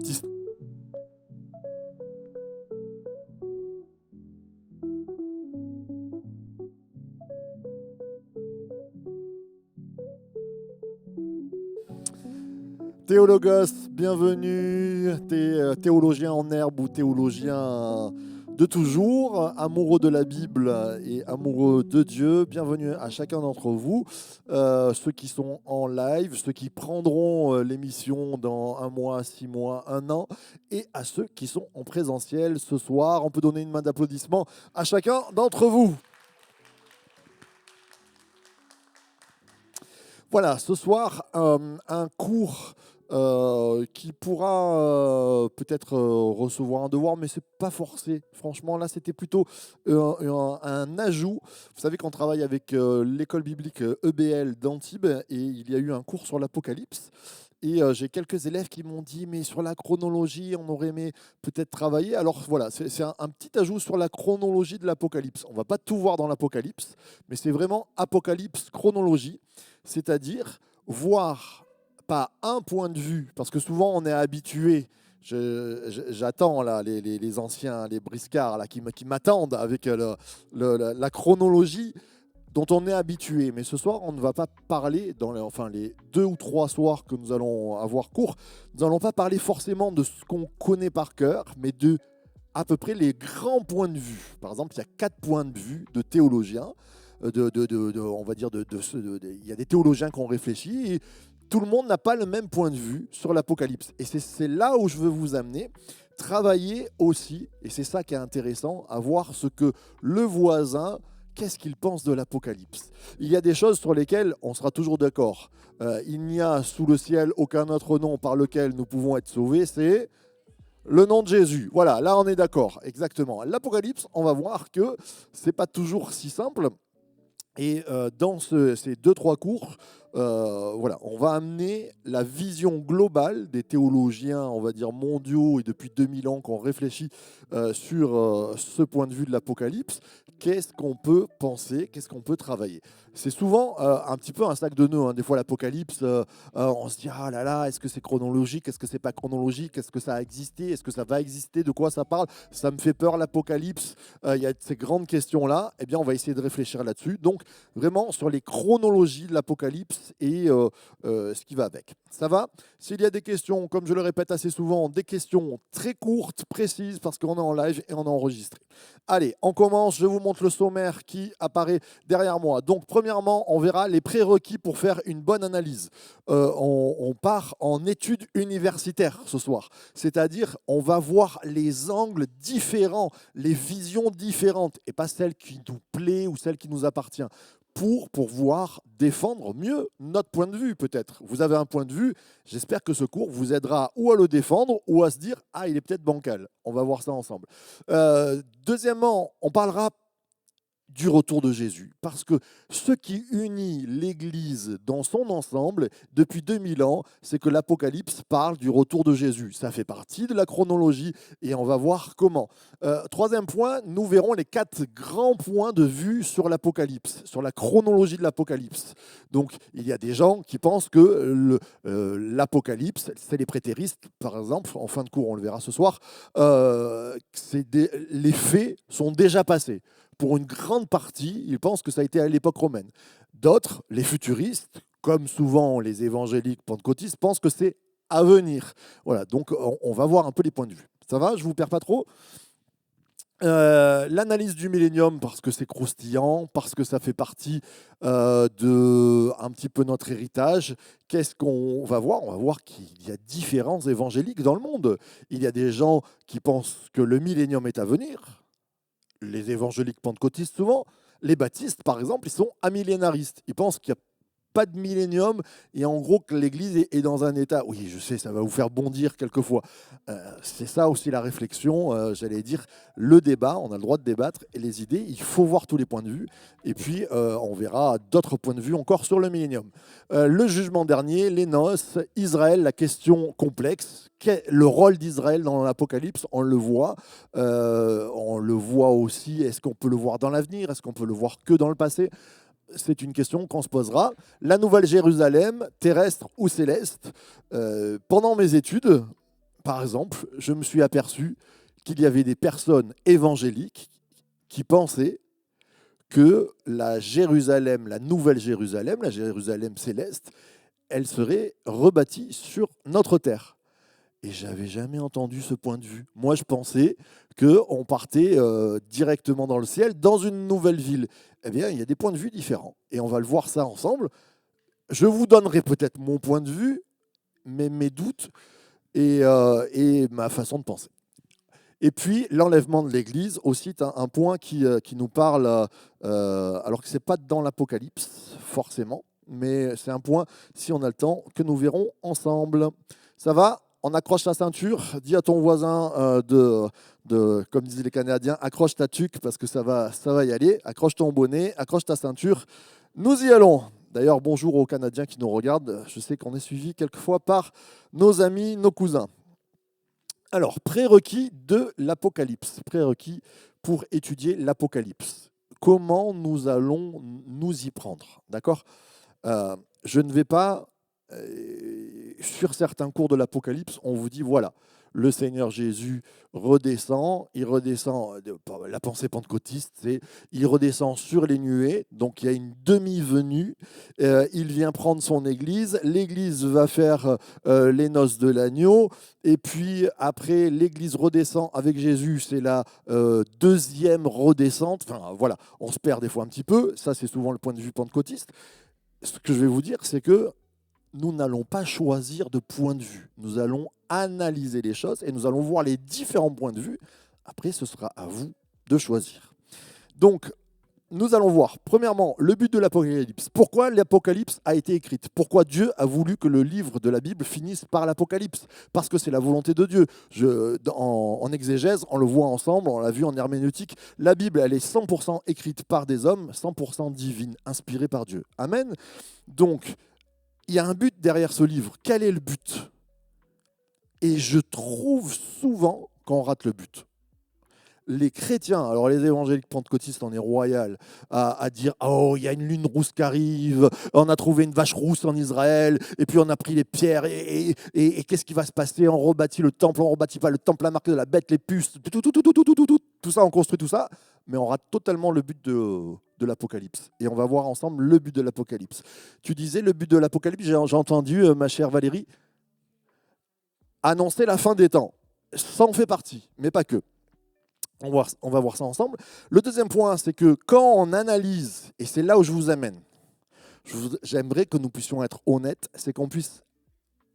petit... Théologos, bienvenue, théologien en herbe ou théologien de toujours, amoureux de la Bible et amoureux de Dieu, bienvenue à chacun d'entre vous, ceux qui sont en live, ceux qui prendront l'émission dans 1 mois, 6 mois, 1 an, et à ceux qui sont en présentiel ce soir. On peut donner une main d'applaudissement à chacun d'entre vous. Voilà, ce soir, un cours qui pourra peut-être recevoir un devoir, mais ce n'est pas forcé. Franchement, là, c'était plutôt un ajout. Vous savez qu'on travaille avec l'école biblique EBL d'Antibes et il y a eu un cours sur l'Apocalypse. Et j'ai quelques élèves qui m'ont dit, mais sur la chronologie, on aurait aimé peut-être travailler. Alors voilà, c'est un petit ajout sur la chronologie de l'Apocalypse. On ne va pas tout voir dans l'Apocalypse, mais c'est vraiment Apocalypse chronologie, c'est-à-dire voir pas un point de vue, parce que souvent on est habitué, j'attends là les anciens, les briscards là, qui m'attendent avec la chronologie dont on est habitué. Mais ce soir, on ne va pas parler, dans les 2 ou 3 soirs que nous allons avoir cours, nous n'allons pas parler forcément de ce qu'on connaît par cœur, mais de à peu près les grands points de vue. Par exemple, il y a 4 points de vue de théologiens. On va dire, il y a des théologiens qui ont réfléchi et tout le monde n'a pas le même point de vue sur l'Apocalypse. Et c'est là où je veux vous amener. Travailler aussi, et c'est ça qui est intéressant, à voir ce que le voisin, qu'est-ce qu'il pense de l'Apocalypse. Il y a des choses sur lesquelles on sera toujours d'accord. Il n'y a sous le ciel aucun autre nom par lequel nous pouvons être sauvés, c'est le nom de Jésus. Voilà, là on est d'accord, exactement. L'Apocalypse, on va voir que c'est pas toujours si simple. Et dans ces 2-3 cours, voilà, on va amener la vision globale des théologiens, on va dire mondiaux, et depuis 2000 ans qu'on réfléchit sur ce point de vue de l'Apocalypse. Qu'est-ce qu'on peut penser, qu'est-ce qu'on peut travailler? C'est souvent un petit peu un sac de nœuds. Hein. Des fois, l'Apocalypse, on se dit « Ah là là, est-ce que c'est chronologique? Est-ce que c'est pas chronologique? Est-ce que ça a existé? Est-ce que ça va exister? De quoi ça parle? Ça me fait peur, l'Apocalypse. » Il y a ces grandes questions-là. Eh bien, on va essayer de réfléchir là-dessus. Donc, vraiment sur les chronologies de l'Apocalypse et ce qui va avec. Ça va? S'il y a des questions, comme je le répète assez souvent, des questions très courtes, précises, parce qu'on est en live et on est enregistré. Allez, on commence. Je vous montre le sommaire qui apparaît derrière moi. Donc, premièrement, on verra les prérequis pour faire une bonne analyse. On part en études universitaires ce soir. C'est-à-dire, on va voir les angles différents, les visions différentes, et pas celle qui nous plaît ou celle qui nous appartient, pour pouvoir défendre mieux notre point de vue peut-être. Vous avez un point de vue, j'espère que ce cours vous aidera ou à le défendre ou à se dire « Ah, il est peut-être bancal ». On va voir ça ensemble. Deuxièmement, on parlera du retour de Jésus. Parce que ce qui unit l'Église dans son ensemble depuis 2000 ans, c'est que l'Apocalypse parle du retour de Jésus. Ça fait partie de la chronologie et on va voir comment. Troisième point, nous verrons les 4 grands points de vue sur l'Apocalypse, sur la chronologie de l'Apocalypse. Donc, il y a des gens qui pensent que l'Apocalypse, c'est les prétéristes, par exemple, en fin de cours, on le verra ce soir, les faits sont déjà passés. Pour une grande partie, ils pensent que ça a été à l'époque romaine. D'autres, les futuristes, comme souvent les évangéliques pentecôtistes, pensent que c'est à venir. Voilà, donc on va voir un peu les points de vue. Ça va? Je ne vous perds pas trop. L'analyse du millénium, parce que c'est croustillant, parce que ça fait partie de un petit peu notre héritage. Qu'est-ce qu'on va voir? On va voir qu'il y a différents évangéliques dans le monde. Il y a des gens qui pensent que le millénium est à venir. Les évangéliques pentecôtistes souvent, les baptistes par exemple, ils sont amillénaristes. Ils pensent qu'il n'y a pas de millénium et en gros que l'Église est dans un état, oui je sais, ça va vous faire bondir quelquefois. C'est ça aussi la réflexion, j'allais dire, le débat, on a le droit de débattre et les idées, il faut voir tous les points de vue et puis on verra d'autres points de vue encore sur le millénium. Le jugement dernier, les noces, Israël, la question complexe, le rôle d'Israël dans l'Apocalypse, on le voit aussi, est-ce qu'on peut le voir dans l'avenir, est-ce qu'on peut le voir que dans le passé? C'est une question qu'on se posera. La Nouvelle Jérusalem, terrestre ou céleste? Pendant mes études, par exemple, je me suis aperçu qu'il y avait des personnes évangéliques qui pensaient que la Jérusalem, la nouvelle Jérusalem, la Jérusalem céleste, elle serait rebâtie sur notre terre. Et j'avais jamais entendu ce point de vue. Moi, je pensais qu'on partait directement dans le ciel, dans une nouvelle ville. Eh bien, il y a des points de vue différents. Et on va le voir ça ensemble. Je vous donnerai peut-être mon point de vue, mes doutes et ma façon de penser. Et puis, l'enlèvement de l'Église, aussi, est un point qui nous parle, alors que ce n'est pas dans l'Apocalypse, forcément, mais c'est un point, si on a le temps, que nous verrons ensemble. Ça va? On accroche la ceinture. Dis à ton voisin, comme disaient les Canadiens, accroche ta tuque parce que ça va y aller. Accroche ton bonnet, accroche ta ceinture. Nous y allons. D'ailleurs, bonjour aux Canadiens qui nous regardent. Je sais qu'on est suivi quelquefois par nos amis, nos cousins. Alors, prérequis de l'Apocalypse, prérequis pour étudier l'Apocalypse. Comment nous allons nous y prendre, d'accord? Je ne vais pas, sur certains cours de l'Apocalypse, on vous dit, voilà, le Seigneur Jésus redescend, il redescend, la pensée pentecôtiste, c'est il redescend sur les nuées, donc il y a une demi-venue, il vient prendre son Église, l'Église va faire les noces de l'agneau, et puis après l'Église redescend avec Jésus, c'est la deuxième redescente, enfin voilà, on se perd des fois un petit peu, ça c'est souvent le point de vue pentecôtiste. Ce que je vais vous dire, c'est que nous n'allons pas choisir de point de vue. Nous allons analyser les choses et nous allons voir les différents points de vue. Après, ce sera à vous de choisir. Donc, nous allons voir, premièrement, le but de l'Apocalypse. Pourquoi l'Apocalypse a été écrite? Pourquoi Dieu a voulu que le livre de la Bible finisse par l'Apocalypse? Parce que c'est la volonté de Dieu. En exégèse, on le voit ensemble, on l'a vu en herméneutique, la Bible, elle est 100% écrite par des hommes, 100% divine, inspirée par Dieu. Amen. Donc, il y a un but derrière ce livre. Quel est le but? Et je trouve souvent qu'on rate le but. Les chrétiens, alors les évangéliques pentecôtistes, on est royal à dire oh, il y a une lune rousse qui arrive, on a trouvé une vache rousse en Israël, et puis on a pris les pierres, et qu'est-ce qui va se passer? On rebâtit le temple, on rebâtit pas le temple, la marque de la bête, les puces, tout ça, on construit tout ça, mais on rate totalement le but de l'Apocalypse. Et on va voir ensemble le but de l'Apocalypse. Tu disais le but de l'Apocalypse, j'ai entendu, ma chère Valérie, annoncer la fin des temps. Ça en fait partie, mais pas que. On va voir ça ensemble. Le deuxième point, c'est que quand on analyse, et c'est là où je vous amène, j'aimerais que nous puissions être honnêtes, c'est qu'on puisse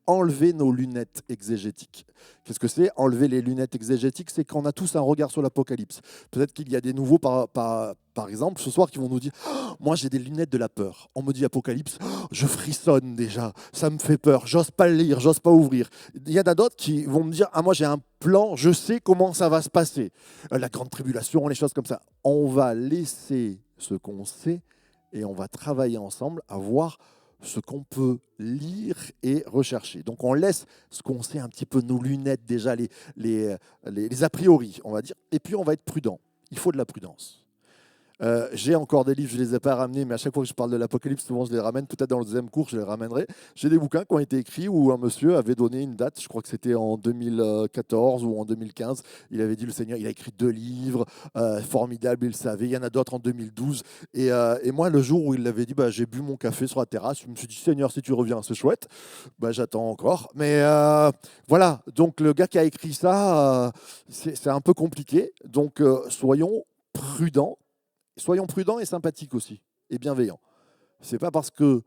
enlever nos lunettes exégétiques. Qu'est-ce que c'est? Enlever les lunettes exégétiques, c'est qu'on a tous un regard sur l'Apocalypse. Peut-être qu'il y a des nouveaux, par exemple, ce soir, qui vont nous dire oh, « Moi, j'ai des lunettes de la peur. » On me dit Apocalypse, oh, je frissonne déjà, ça me fait peur, j'ose pas le lire, j'ose pas ouvrir. Il y en a d'autres qui vont me dire « Ah, moi, j'ai un plan, je sais comment ça va se passer. » La grande tribulation, les choses comme ça. On va laisser ce qu'on sait et on va travailler ensemble à voir ce qu'on peut lire et rechercher. Donc on laisse ce qu'on sait un petit peu, nos lunettes déjà, les a priori, on va dire, et puis on va être prudent. Il faut de la prudence. J'ai encore des livres, je ne les ai pas ramenés, mais à chaque fois que je parle de l'Apocalypse, souvent je les ramène. Peut-être dans le deuxième cours, je les ramènerai. J'ai des bouquins qui ont été écrits où un monsieur avait donné une date, je crois que c'était en 2014 ou en 2015. Il avait dit, le Seigneur, il a écrit 2 livres, formidables, il le savait. Il y en a d'autres en 2012. Et moi, le jour où il l'avait dit, j'ai bu mon café sur la terrasse. Je me suis dit, Seigneur, si tu reviens, c'est chouette. J'attends encore. Mais voilà, donc le gars qui a écrit ça, c'est un peu compliqué. Donc soyons prudents. Soyons prudents et sympathiques aussi, et bienveillants. Ce n'est pas parce que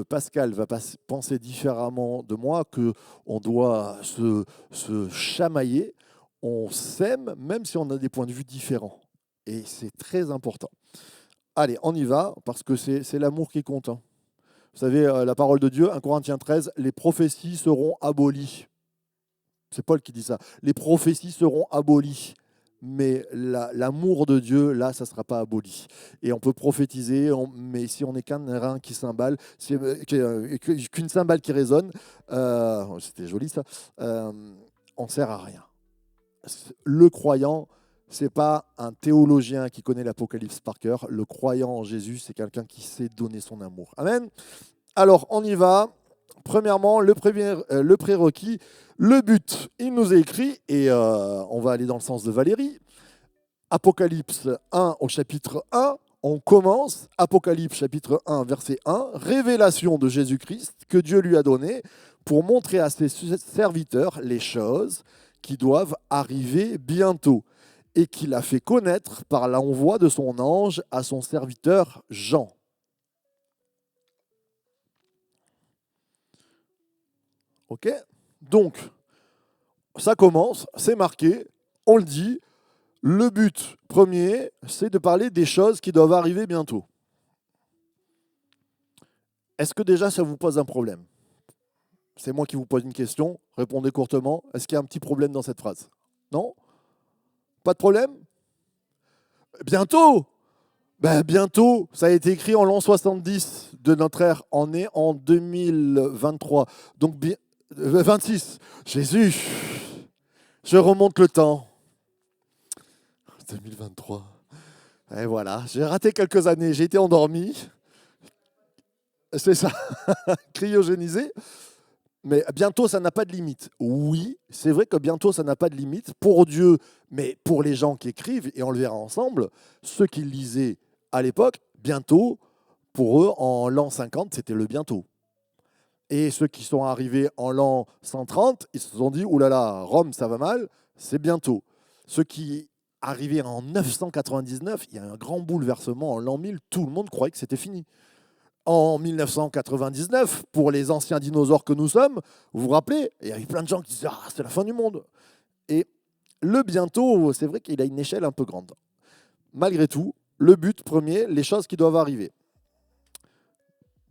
Pascal va penser différemment de moi qu'on doit se chamailler. On s'aime, même si on a des points de vue différents. Et c'est très important. Allez, on y va, parce que c'est l'amour qui compte. Hein. Vous savez, la parole de Dieu, 1 Corinthiens 13, les prophéties seront abolies. C'est Paul qui dit ça. Les prophéties seront abolies. Mais l'amour de Dieu, là, ça ne sera pas aboli. Et on peut prophétiser, mais si on n'est qu'un rein qui cymbale, qu'une cymbale qui résonne, c'était joli ça, on ne sert à rien. Le croyant, ce n'est pas un théologien qui connaît l'Apocalypse par cœur. Le croyant en Jésus, c'est quelqu'un qui sait donner son amour. Amen. Alors, on y va. Premièrement, le prérequis, le but. Il nous est écrit, et on va aller dans le sens de Valérie, Apocalypse 1 au chapitre 1, on commence, Apocalypse chapitre 1, verset 1, révélation de Jésus-Christ que Dieu lui a donnée pour montrer à ses serviteurs les choses qui doivent arriver bientôt et qu'il a fait connaître par l'envoi de son ange à son serviteur Jean. Ok ? Donc, ça commence, c'est marqué, on le dit, le but premier, c'est de parler des choses qui doivent arriver bientôt. Est-ce que déjà ça vous pose un problème ? C'est moi qui vous pose une question, répondez courtement. Est-ce qu'il y a un petit problème dans cette phrase ? Non ? Pas de problème ? Bientôt ? Ben, bientôt, ça a été écrit en l'an 70 de notre ère. On est en 2023. Donc, 26. Jésus, je remonte le temps. 2023. Et voilà, j'ai raté quelques années. J'ai été endormi. C'est ça, cryogénisé. Mais bientôt, ça n'a pas de limite. Oui, c'est vrai que bientôt, ça n'a pas de limite pour Dieu, mais pour les gens qui écrivent, et on le verra ensemble, ceux qui lisaient à l'époque, bientôt, pour eux, en l'an 50, c'était le bientôt. Et ceux qui sont arrivés en l'an 130, ils se sont dit, oulala, Rome, ça va mal, c'est bientôt. Ceux qui arrivaient en 999, il y a un grand bouleversement en l'an 1000, tout le monde croyait que c'était fini. En 1999, pour les anciens dinosaures que nous sommes, vous vous rappelez, il y avait plein de gens qui disaient « Ah, c'est la fin du monde !» Et le bientôt, c'est vrai qu'il a une échelle un peu grande. Malgré tout, le but premier, les choses qui doivent arriver.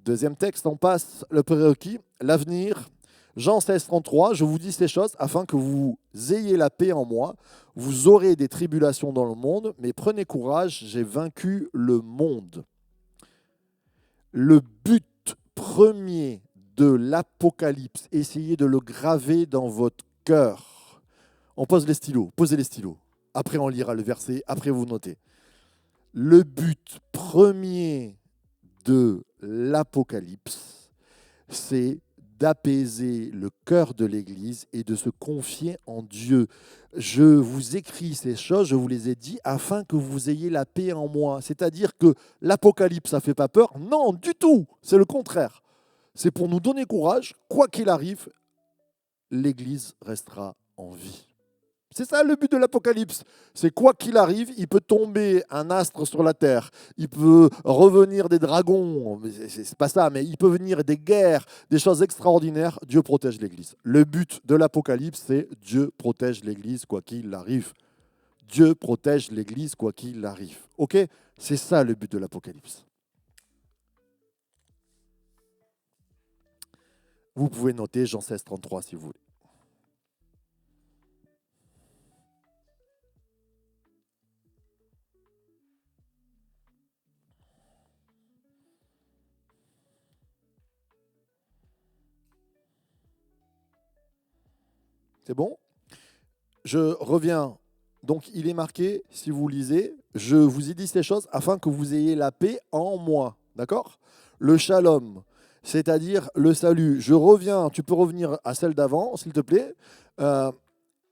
Deuxième texte, on passe le prérequis, l'avenir. Jean 16, 33, je vous dis ces choses afin que vous ayez la paix en moi. Vous aurez des tribulations dans le monde, mais prenez courage, j'ai vaincu le monde. Le but premier de l'Apocalypse, essayez de le graver dans votre cœur. On pose les stylos, posez les stylos. Après, on lira le verset, après vous notez. Le but premier de l'Apocalypse, c'est d'apaiser le cœur de l'Église et de se confier en Dieu. Je vous écris ces choses, je vous les ai dit, afin que vous ayez la paix en moi. C'est-à-dire que l'Apocalypse, ça ne fait pas peur ? Non, du tout, c'est le contraire. C'est pour nous donner courage, quoi qu'il arrive, l'Église restera en vie. C'est ça le but de l'Apocalypse. C'est quoi qu'il arrive, il peut tomber un astre sur la terre, il peut revenir des dragons, c'est pas ça, mais il peut venir des guerres, des choses extraordinaires. Dieu protège l'Église. Le but de l'Apocalypse, c'est Dieu protège l'Église quoi qu'il arrive. Dieu protège l'Église quoi qu'il arrive. Ok ? C'est ça le but de l'Apocalypse. Vous pouvez noter Jean 16, 33 si vous voulez. C'est bon ? Je reviens. Donc, il est marqué, si vous lisez, je vous ai dit ces choses afin que vous ayez la paix en moi. D'accord ? Le shalom, c'est-à-dire le salut. Je reviens, tu peux revenir à celle d'avant, s'il te plaît.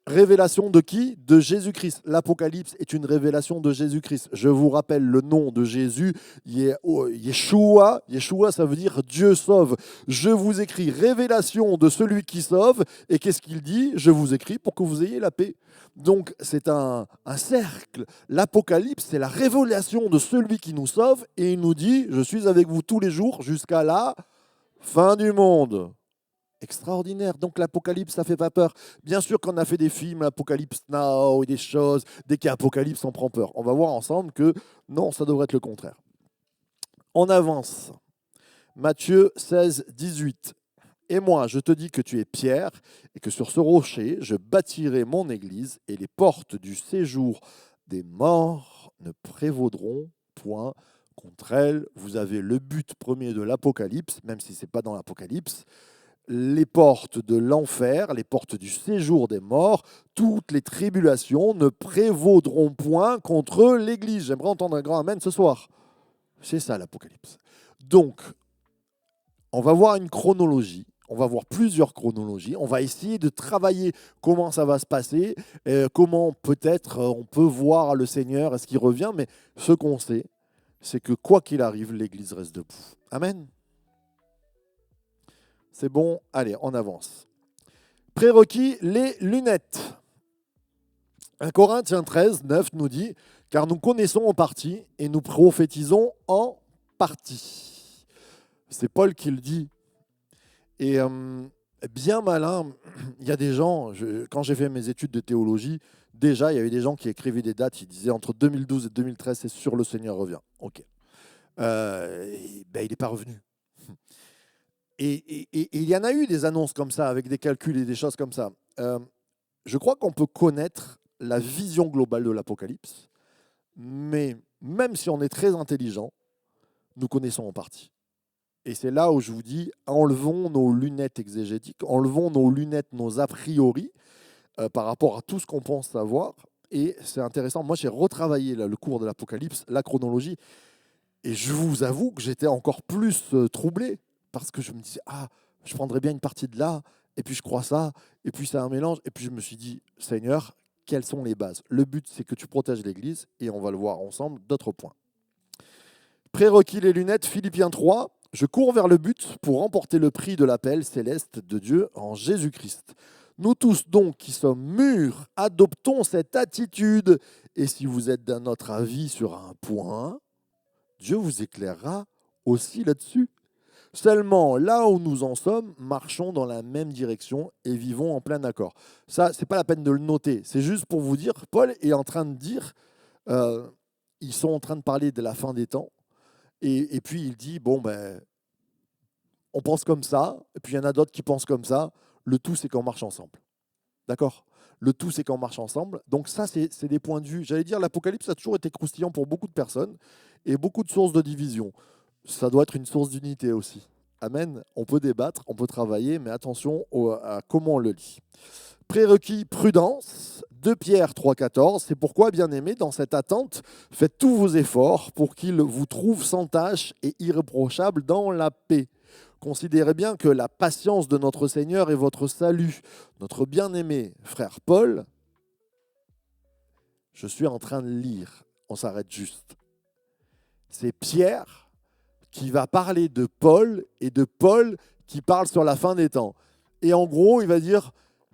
Révélation de qui ? De Jésus-Christ. L'Apocalypse est une révélation de Jésus-Christ. Je vous rappelle le nom de Jésus, Yeshua. Yeshua, ça veut dire Dieu sauve. Je vous écris révélation de celui qui sauve. Et qu'est-ce qu'il dit ? Je vous écris pour que vous ayez la paix. Donc, c'est un cercle. L'Apocalypse, c'est la révélation de celui qui nous sauve. Et il nous dit, je suis avec vous tous les jours jusqu'à la fin du monde. Extraordinaire. Donc l'Apocalypse, ça fait pas peur. Bien sûr qu'on a fait des films, Apocalypse Now et des choses. Dès qu'il y a Apocalypse, on prend peur. On va voir ensemble que non, ça devrait être le contraire. On avance. Matthieu 16, 18. Et moi, je te dis que tu es Pierre et que sur ce rocher, je bâtirai mon église et les portes du séjour des morts ne prévaudront point contre elle. Vous avez le but premier de l'Apocalypse, même si ce n'est pas dans l'Apocalypse. Les portes de l'enfer, les portes du séjour des morts, toutes les tribulations ne prévaudront point contre l'Église. J'aimerais entendre un grand amen ce soir. C'est ça l'Apocalypse. Donc, on va voir une chronologie. On va voir plusieurs chronologies. On va essayer de travailler comment ça va se passer, comment peut-être on peut voir le Seigneur, est-ce qu'il revient. Mais ce qu'on sait, c'est que quoi qu'il arrive, l'Église reste debout. Amen. C'est bon, allez, on avance. Prérequis, les lunettes. 1 Corinthiens 13, 9 nous dit « Car nous connaissons en partie et nous prophétisons en partie. » C'est Paul qui le dit. Et bien malin, il y a des gens, quand j'ai fait mes études de théologie, déjà il y avait des gens qui écrivaient des dates, ils disaient entre 2012 et 2013, c'est sûr le Seigneur revient. Ok. Il n'est pas revenu. Et il y en a eu des annonces comme ça, avec des calculs et des choses comme ça. Je crois qu'on peut connaître la vision globale de l'Apocalypse, mais même si on est très intelligent, nous connaissons en partie. Et c'est là où je vous dis, enlevons nos lunettes exégétiques, enlevons nos lunettes, nos a priori, par rapport à tout ce qu'on pense savoir. Et c'est intéressant, moi j'ai retravaillé là, le cours de l'Apocalypse, la chronologie, et je vous avoue que j'étais encore plus troublé, parce que je me disais, ah, je prendrais bien une partie de là, et puis je crois ça, et puis c'est un mélange, et puis je me suis dit, Seigneur, quelles sont les bases? Le but, c'est que tu protèges l'Église, et on va le voir ensemble, d'autres points. Prérequis les lunettes, Philippiens 3, je cours vers le but pour remporter le prix de l'appel céleste de Dieu en Jésus-Christ. Nous tous donc qui sommes mûrs, adoptons cette attitude, et si vous êtes d'un autre avis sur un point, Dieu vous éclairera aussi là-dessus. Seulement, là où nous en sommes, marchons dans la même direction et vivons en plein accord. Ça, c'est pas la peine de le noter. C'est juste pour vous dire, Paul est en train de dire, ils sont en train de parler de la fin des temps, et puis il dit, bon, ben, on pense comme ça, et puis il y en a d'autres qui pensent comme ça. Le tout, c'est qu'on marche ensemble. D'accord? Le tout, c'est qu'on marche ensemble. Donc ça, c'est des points de vue. J'allais dire, l'Apocalypse a toujours été croustillant pour beaucoup de personnes et beaucoup de sources de division. Ça doit être une source d'unité aussi. Amen. On peut débattre, on peut travailler, mais attention à comment on le lit. Prérequis, prudence. 2 Pierre 3,14. C'est pourquoi, bien-aimés, dans cette attente, faites tous vos efforts pour qu'il vous trouve sans tâche et irréprochable dans la paix. Considérez bien que la patience de notre Seigneur est votre salut. Notre bien-aimé frère Paul, je suis en train de lire, on s'arrête juste. C'est Pierre qui va parler de Paul et de Paul qui parle sur la fin des temps. Et en gros, il va dire,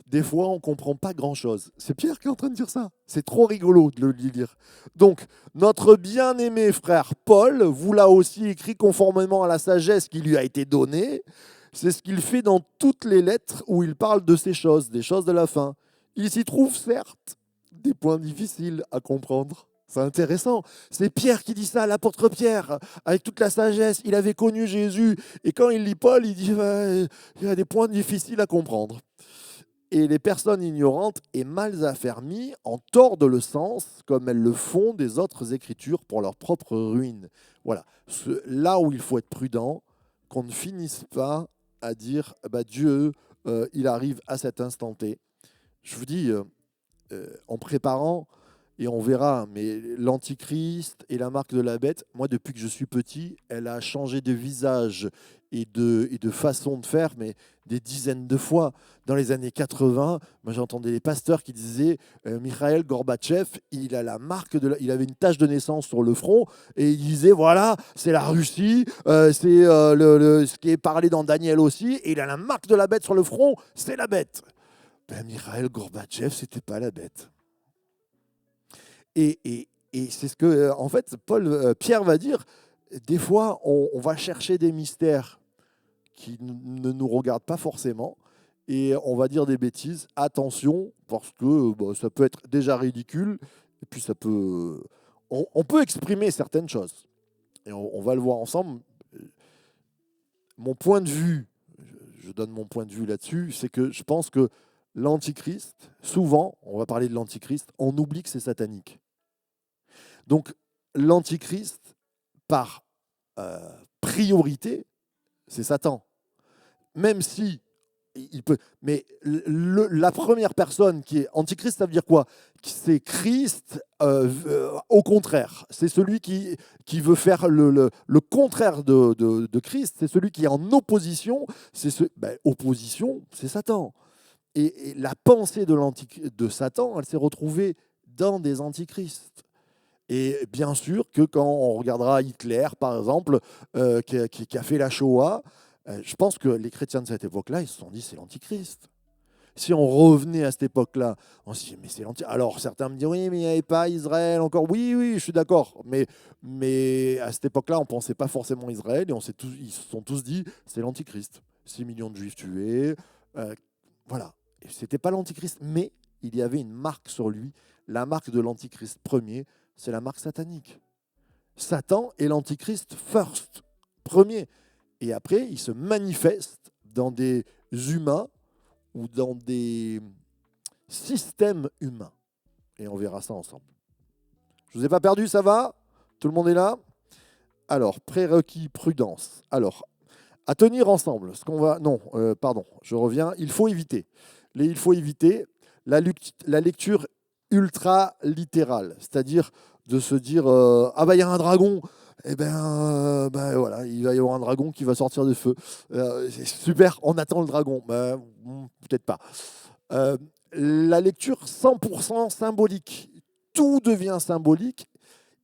des fois, on ne comprend pas grand-chose. C'est Pierre qui est en train de dire ça. C'est trop rigolo de le lire. Donc, notre bien-aimé frère Paul vous l'a aussi écrit conformément à la sagesse qui lui a été donnée. C'est ce qu'il fait dans toutes les lettres où il parle de ces choses, des choses de la fin. Il s'y trouve certes des points difficiles à comprendre. C'est intéressant. C'est Pierre qui dit ça, l'apôtre Pierre, avec toute la sagesse. Il avait connu Jésus. Et quand il lit Paul, il dit il y a des points difficiles à comprendre. Et les personnes ignorantes et mal affermies en tordent le sens, comme elles le font des autres écritures pour leur propre ruine. Voilà. Là où il faut être prudent, qu'on ne finisse pas à dire Dieu, il arrive à cet instant T. Je vous dis, en préparant, et on verra, mais l'Antichrist et la marque de la bête, moi, depuis que je suis petit, elle a changé de visage et de façon de faire, mais des dizaines de fois. Dans les années 80, moi, j'entendais les pasteurs qui disaient Mikhail Gorbatchev, il a la marque il avait une tache de naissance sur le front, et il disait voilà, c'est la Russie, c'est ce qui est parlé dans Daniel aussi, et il a la marque de la bête sur le front, c'est la bête. Ben, Mikhail Gorbatchev, c'était pas la bête. Et c'est ce que, en fait, Pierre va dire, des fois, on va chercher des mystères qui ne nous regardent pas forcément, et on va dire des bêtises. Attention, parce que ça peut être déjà ridicule, et puis on peut exprimer certaines choses. Et on va le voir ensemble. Mon point de vue, je donne mon point de vue là-dessus, c'est que je pense que l'Antichrist, souvent, on va parler de l'Antichrist, on oublie que c'est satanique. Donc, l'Antichrist, par priorité, c'est Satan. Même si il peut, mais la première personne qui est antichrist, ça veut dire quoi? C'est Christ, au contraire. C'est celui qui veut faire le contraire de Christ. C'est celui qui est en opposition. Opposition, c'est Satan. Et la pensée de Satan, elle s'est retrouvée dans des antichrists. Et bien sûr que quand on regardera Hitler, par exemple, qui a fait la Shoah, je pense que les chrétiens de cette époque-là, ils se sont dit c'est l'antichrist. Si on revenait à cette époque-là, on se dit mais c'est l'antichrist. Alors certains me disent oui, mais il n'y avait pas Israël encore. Oui, oui, je suis d'accord. Mais à cette époque-là, on ne pensait pas forcément Israël et ils se sont tous dit c'est l'antichrist. 6 millions de juifs tués. Voilà. C'était pas l'antichrist, mais il y avait une marque sur lui. La marque de l'antichrist premier, c'est la marque satanique. Satan est l'antichrist first, premier. Et après, il se manifeste dans des humains ou dans des systèmes humains. Et on verra ça ensemble. Je vous ai pas perdu, ça va? Tout le monde est là? Alors, prérequis, prudence. Alors, à tenir ensemble, ce qu'on va... Non, pardon, je reviens. Il faut éviter. Il faut éviter la lecture ultra littérale, c'est-à-dire de se dire ah bah il y a un dragon, et ben voilà, il va y avoir un dragon qui va sortir du feu. C'est super, on attend le dragon. Peut-être pas. Euh, la lecture 100% symbolique, tout devient symbolique.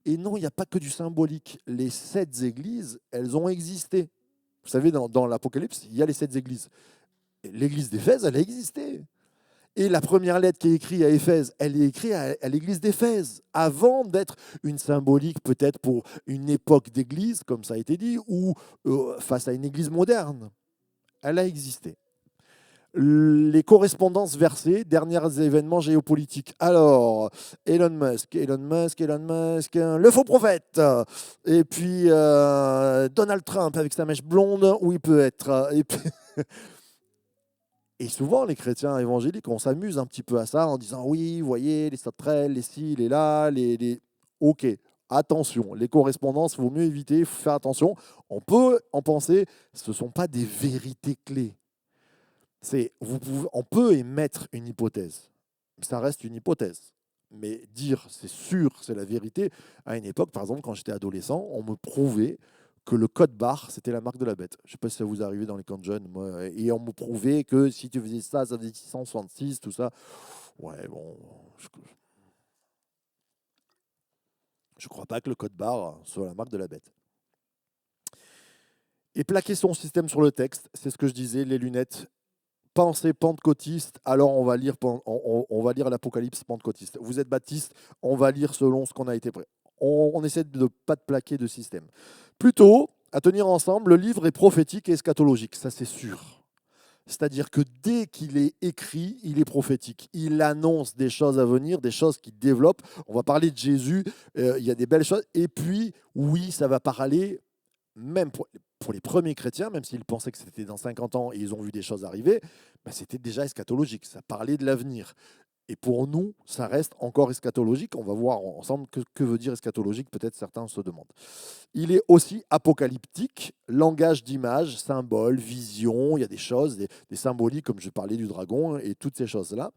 Et non, il n'y a pas que du symbolique. Les 7 églises, elles ont existé. Vous savez, dans l'Apocalypse, il y a les 7 églises. L'église d'Éphèse, elle a existé. Et la première lettre qui est écrite à Éphèse, elle est écrite à l'église d'Éphèse, avant d'être une symbolique peut-être pour une époque d'église, comme ça a été dit, ou face à une église moderne. Elle a existé. Les correspondances versées, derniers événements géopolitiques. Alors, Elon Musk, le faux prophète. Et puis Donald Trump avec sa mèche blonde, où il peut être. Et puis... Et souvent, les chrétiens évangéliques, on s'amuse un petit peu à ça en disant oui, vous voyez, les sauterelles, les ci, les là, les... Ok, attention, les correspondances, il vaut mieux éviter, il faut faire attention. On peut en penser, ce ne sont pas des vérités clés. On peut émettre une hypothèse, ça reste une hypothèse. Mais dire c'est sûr, c'est la vérité, à une époque, par exemple, quand j'étais adolescent, on me prouvait que le code barre, c'était la marque de la bête. Je ne sais pas si ça vous arrivait dans les camps de jeunes, moi, et on me prouvait que si tu faisais ça, ça faisait 666, tout ça. Ouais, bon, je ne crois pas que le code barre soit la marque de la bête. Et plaquer son système sur le texte, c'est ce que je disais, les lunettes. Pensée pentecôtiste, alors on va lire l'Apocalypse pentecôtiste. Vous êtes baptiste, on va lire selon ce qu'on a été prêt. On essaie de ne pas de plaquer de système. Plutôt, à tenir ensemble, le livre est prophétique et eschatologique, ça c'est sûr. C'est-à-dire que dès qu'il est écrit, il est prophétique. Il annonce des choses à venir, des choses qui développent. On va parler de Jésus, il y a des belles choses. Et puis, oui, ça va parler, même pour les premiers chrétiens, même s'ils pensaient que c'était dans 50 ans et ils ont vu des choses arriver, c'était déjà eschatologique, ça parlait de l'avenir. Et pour nous, ça reste encore eschatologique. On va voir ensemble que veut dire eschatologique, peut-être certains se demandent. Il est aussi apocalyptique, langage d'image, symbole, vision, il y a des choses, des symboliques, comme je parlais du dragon et toutes ces choses-là.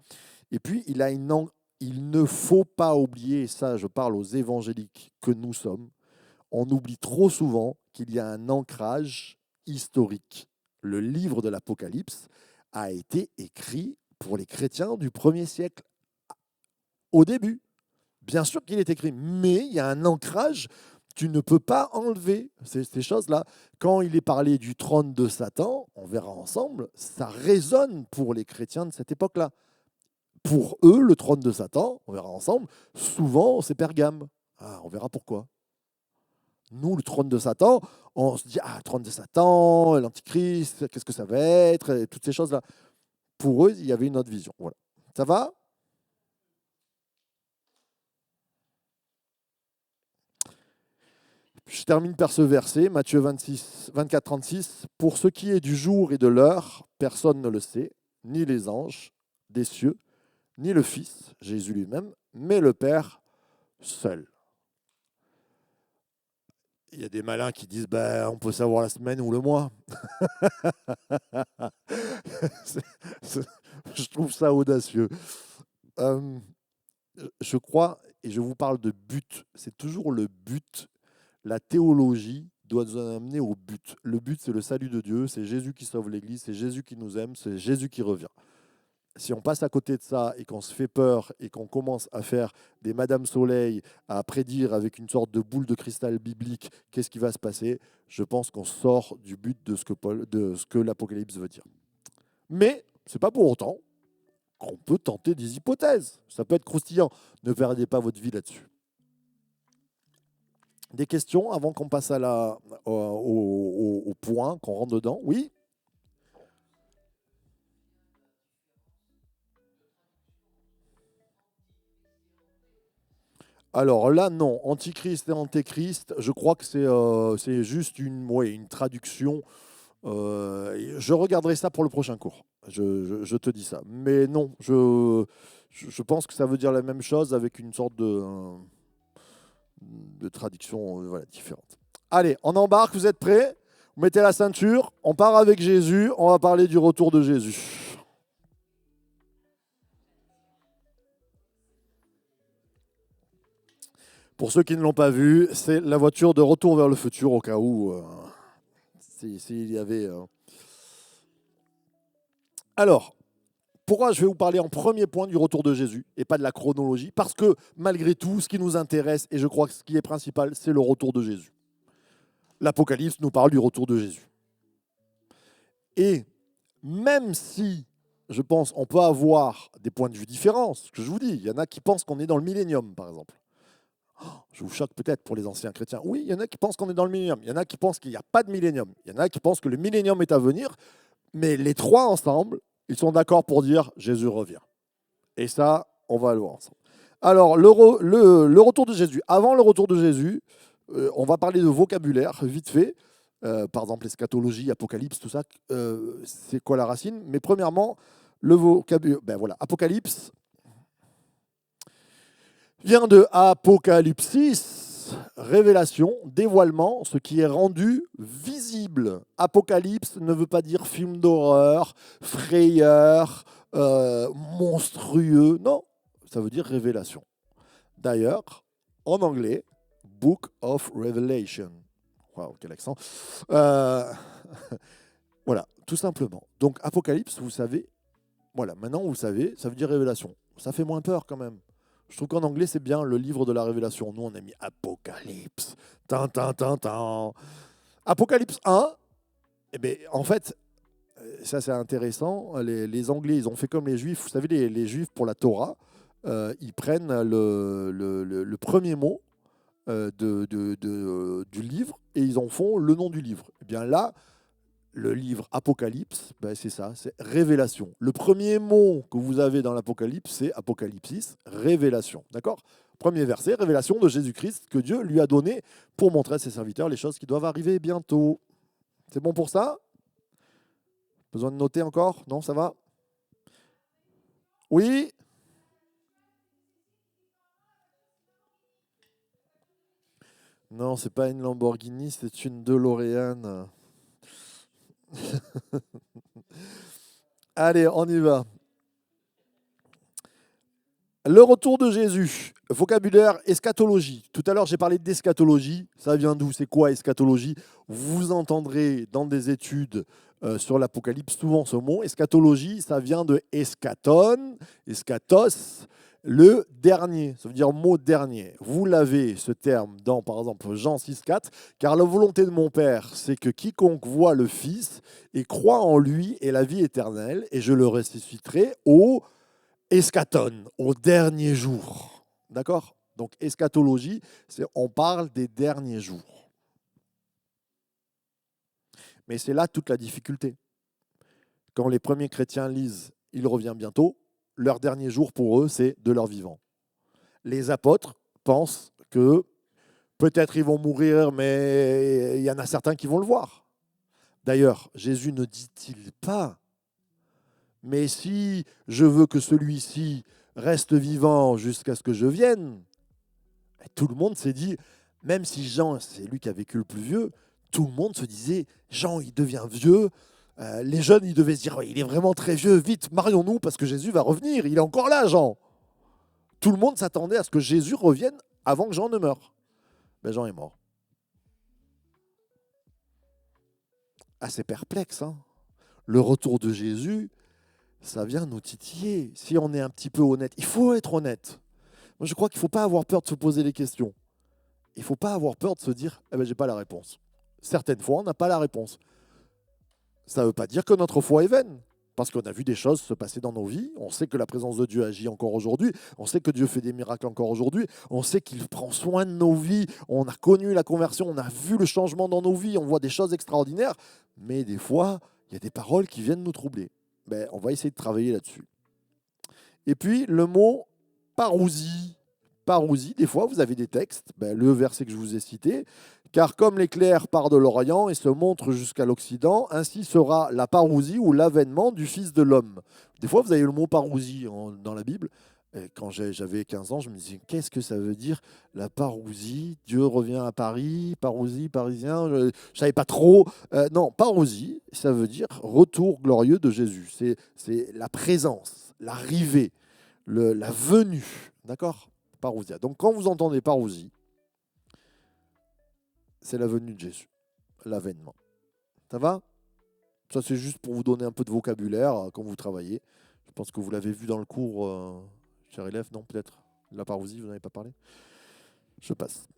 Et puis, il ne faut pas oublier, ça je parle aux évangéliques que nous sommes, on oublie trop souvent qu'il y a un ancrage historique. Le livre de l'Apocalypse a été écrit pour les chrétiens du 1er siècle, au début. Bien sûr qu'il est écrit, mais il y a un ancrage, tu ne peux pas enlever ces choses-là. Quand il est parlé du trône de Satan, on verra ensemble, ça résonne pour les chrétiens de cette époque-là. Pour eux, le trône de Satan, on verra ensemble, souvent c'est Pergame. On verra pourquoi. Nous, le trône de Satan, on se dit, trône de Satan, l'Antichrist, qu'est-ce que ça va être, et toutes ces choses-là. Pour eux, il y avait une autre vision. Voilà. Ça va? Je termine par ce verset, Matthieu 26, 24, 36. Pour ce qui est du jour et de l'heure, personne ne le sait, ni les anges des cieux, ni le Fils, Jésus lui-même, mais le Père seul. Il y a des malins qui disent ben, on peut savoir la semaine ou le mois. C'est- c'est- je trouve ça audacieux. Euh, je crois, et je vous parle de but, c'est toujours le but. La théologie doit nous amener au but. Le but, c'est le salut de Dieu, c'est Jésus qui sauve l'Église, c'est Jésus qui nous aime, c'est Jésus qui revient. Si on passe à côté de ça et qu'on se fait peur et qu'on commence à faire des Madame Soleil, à prédire avec une sorte de boule de cristal biblique qu'est-ce qui va se passer, je pense qu'on sort du but de ce que l'Apocalypse veut dire. Mais ce n'est pas pour autant qu'on peut tenter des hypothèses. Ça peut être croustillant. Ne perdez pas votre vie là-dessus. Des questions avant qu'on passe au point, qu'on rentre dedans? Oui? Alors là, non. Antichrist et Antéchrist, je crois que c'est juste une traduction. Je regarderai ça pour le prochain cours. Je te dis ça. Mais non, je pense que ça veut dire la même chose avec une sorte de traduction voilà, différente. Allez, on embarque, vous êtes prêts? Vous mettez la ceinture, on part avec Jésus, on va parler du retour de Jésus. Pour ceux qui ne l'ont pas vu, c'est la voiture de retour vers le futur au cas où s'il y avait... Alors, pourquoi je vais vous parler en premier point du retour de Jésus et pas de la chronologie? Parce que malgré tout, ce qui nous intéresse, et je crois que ce qui est principal, c'est le retour de Jésus. L'Apocalypse nous parle du retour de Jésus. Et même si, je pense, on peut avoir des points de vue différents, ce que je vous dis, il y en a qui pensent qu'on est dans le millénium, par exemple. Oh, je vous choque peut-être pour les anciens chrétiens. Oui, il y en a qui pensent qu'on est dans le millénium. Il y en a qui pensent qu'il n'y a pas de millénium. Il y en a qui pensent que le millénium est à venir. Mais les trois ensemble, ils sont d'accord pour dire Jésus revient. Et ça, on va le voir ensemble. Alors, le retour de Jésus. Avant le retour de Jésus, on va parler de vocabulaire, vite fait. Par exemple, eschatologie, apocalypse, tout ça. C'est quoi la racine? Mais premièrement, le vocabulaire. Ben voilà, apocalypse vient de apocalypsis, révélation, dévoilement, ce qui est rendu visible. Apocalypse ne veut pas dire film d'horreur, frayeur, monstrueux. Non, ça veut dire révélation. D'ailleurs, en anglais, Book of Revelation. Waouh, quel accent. Euh, voilà, tout simplement. Donc, Apocalypse, vous savez, voilà, maintenant vous savez, ça veut dire révélation. Ça fait moins peur quand même. Je trouve qu'en anglais, c'est bien le livre de la révélation. Nous, on a mis Apocalypse. Tin, tin, tin, tin. Apocalypse 1, eh bien, en fait, ça c'est intéressant. Les Anglais, ils ont fait comme les Juifs. Vous savez, les Juifs, pour la Torah, ils prennent le premier mot du livre et ils en font le nom du livre. Eh bien là, le livre Apocalypse, ben c'est ça, c'est révélation. Le premier mot que vous avez dans l'Apocalypse, c'est Apocalypsis, révélation. D'accord? Premier verset, révélation de Jésus-Christ que Dieu lui a donné pour montrer à ses serviteurs les choses qui doivent arriver bientôt. C'est bon pour ça? Besoin de noter encore? Non, ça va? Oui? Non, c'est pas une Lamborghini, c'est une DeLorean. Allez, on y va. Le retour de Jésus, vocabulaire, eschatologie. Tout à l'heure, j'ai parlé d'eschatologie. Ça vient d'où? C'est quoi eschatologie? Vous entendrez dans des études sur l'Apocalypse souvent ce mot. Eschatologie, ça vient de eschaton, eschatos, le dernier. Ça veut dire mot dernier. Vous l'avez, ce terme, dans, par exemple, Jean 6,4. Car la volonté de mon Père, c'est que quiconque voit le Fils et croit en lui ait la vie éternelle, et je le ressusciterai au eschaton, au dernier jour. D'accord? Donc, eschatologie, c'est on parle des derniers jours. Mais c'est là toute la difficulté. Quand les premiers chrétiens lisent il revient bientôt, leur dernier jour pour eux, c'est de leur vivant. Les apôtres pensent que peut-être ils vont mourir, mais il y en a certains qui vont le voir. D'ailleurs, Jésus ne dit-il pas, mais si je veux que celui-ci reste vivant jusqu'à ce que je vienne, tout le monde s'est dit, Même si Jean, c'est lui qui a vécu le plus vieux, tout le monde se disait, Jean, il devient vieux. Les jeunes, ils devaient se dire, ouais, il est vraiment très vieux, vite, marions-nous, parce que Jésus va revenir, il est encore là, Jean. Tout le monde s'attendait à ce que Jésus revienne avant que Jean ne meure. Mais Jean est mort. Assez perplexe, hein. Le retour de Jésus, ça vient nous titiller. Si on est un petit peu honnête, il faut être honnête. Moi, je crois qu'il ne faut pas avoir peur de se poser les questions. Il ne faut pas avoir peur de se dire, eh ben, j'ai pas la réponse. Certaines fois, on n'a pas la réponse. Ça ne veut pas dire que notre foi est vaine. Parce qu'on a vu des choses se passer dans nos vies. On sait que la présence de Dieu agit encore aujourd'hui. On sait que Dieu fait des miracles encore aujourd'hui. On sait qu'il prend soin de nos vies. On a connu la conversion. On a vu le changement dans nos vies. On voit des choses extraordinaires. Mais des fois, il y a des paroles qui viennent nous troubler. Ben, on va essayer de travailler là-dessus. Et puis, le mot parousie. Parousie, des fois, vous avez des textes. Ben, le verset que je vous ai cité. Car comme l'éclair part de l'Orient et se montre jusqu'à l'Occident, ainsi sera la parousie ou l'avènement du Fils de l'homme. Des fois, vous avez le mot parousie dans la Bible. Et quand j'avais 15 ans, je me disais, qu'est-ce que ça veut dire la parousie? Dieu revient à Paris, parousie, parisien, je ne savais pas trop. Non, parousie, ça veut dire retour glorieux de Jésus. C'est la présence, l'arrivée, la venue. D'accord? Parousia. Donc quand vous entendez parousie, c'est la venue de Jésus, l'avènement. Ça va? Ça, c'est juste pour vous donner un peu de vocabulaire quand vous travaillez. Je pense que vous l'avez vu dans le cours, cher élève, non, peut-être? La parousie, vous n'avez pas parlé? Je passe.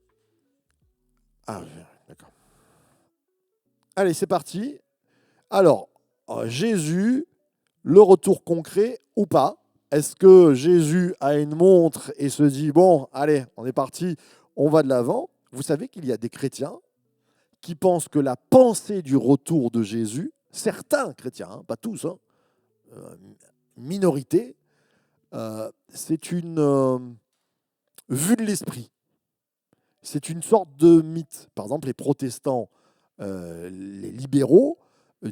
Ah, d'accord. Allez, c'est parti. Alors, Jésus, le retour concret ou pas? Est-ce que Jésus a une montre et se dit, bon, allez, on est parti, on va de l'avant? Vous savez qu'il y a des chrétiens qui pensent que la pensée du retour de Jésus, certains chrétiens, hein, pas tous, hein, minorité, c'est une vue de l'esprit. C'est une sorte de mythe. Par exemple, les protestants, les libéraux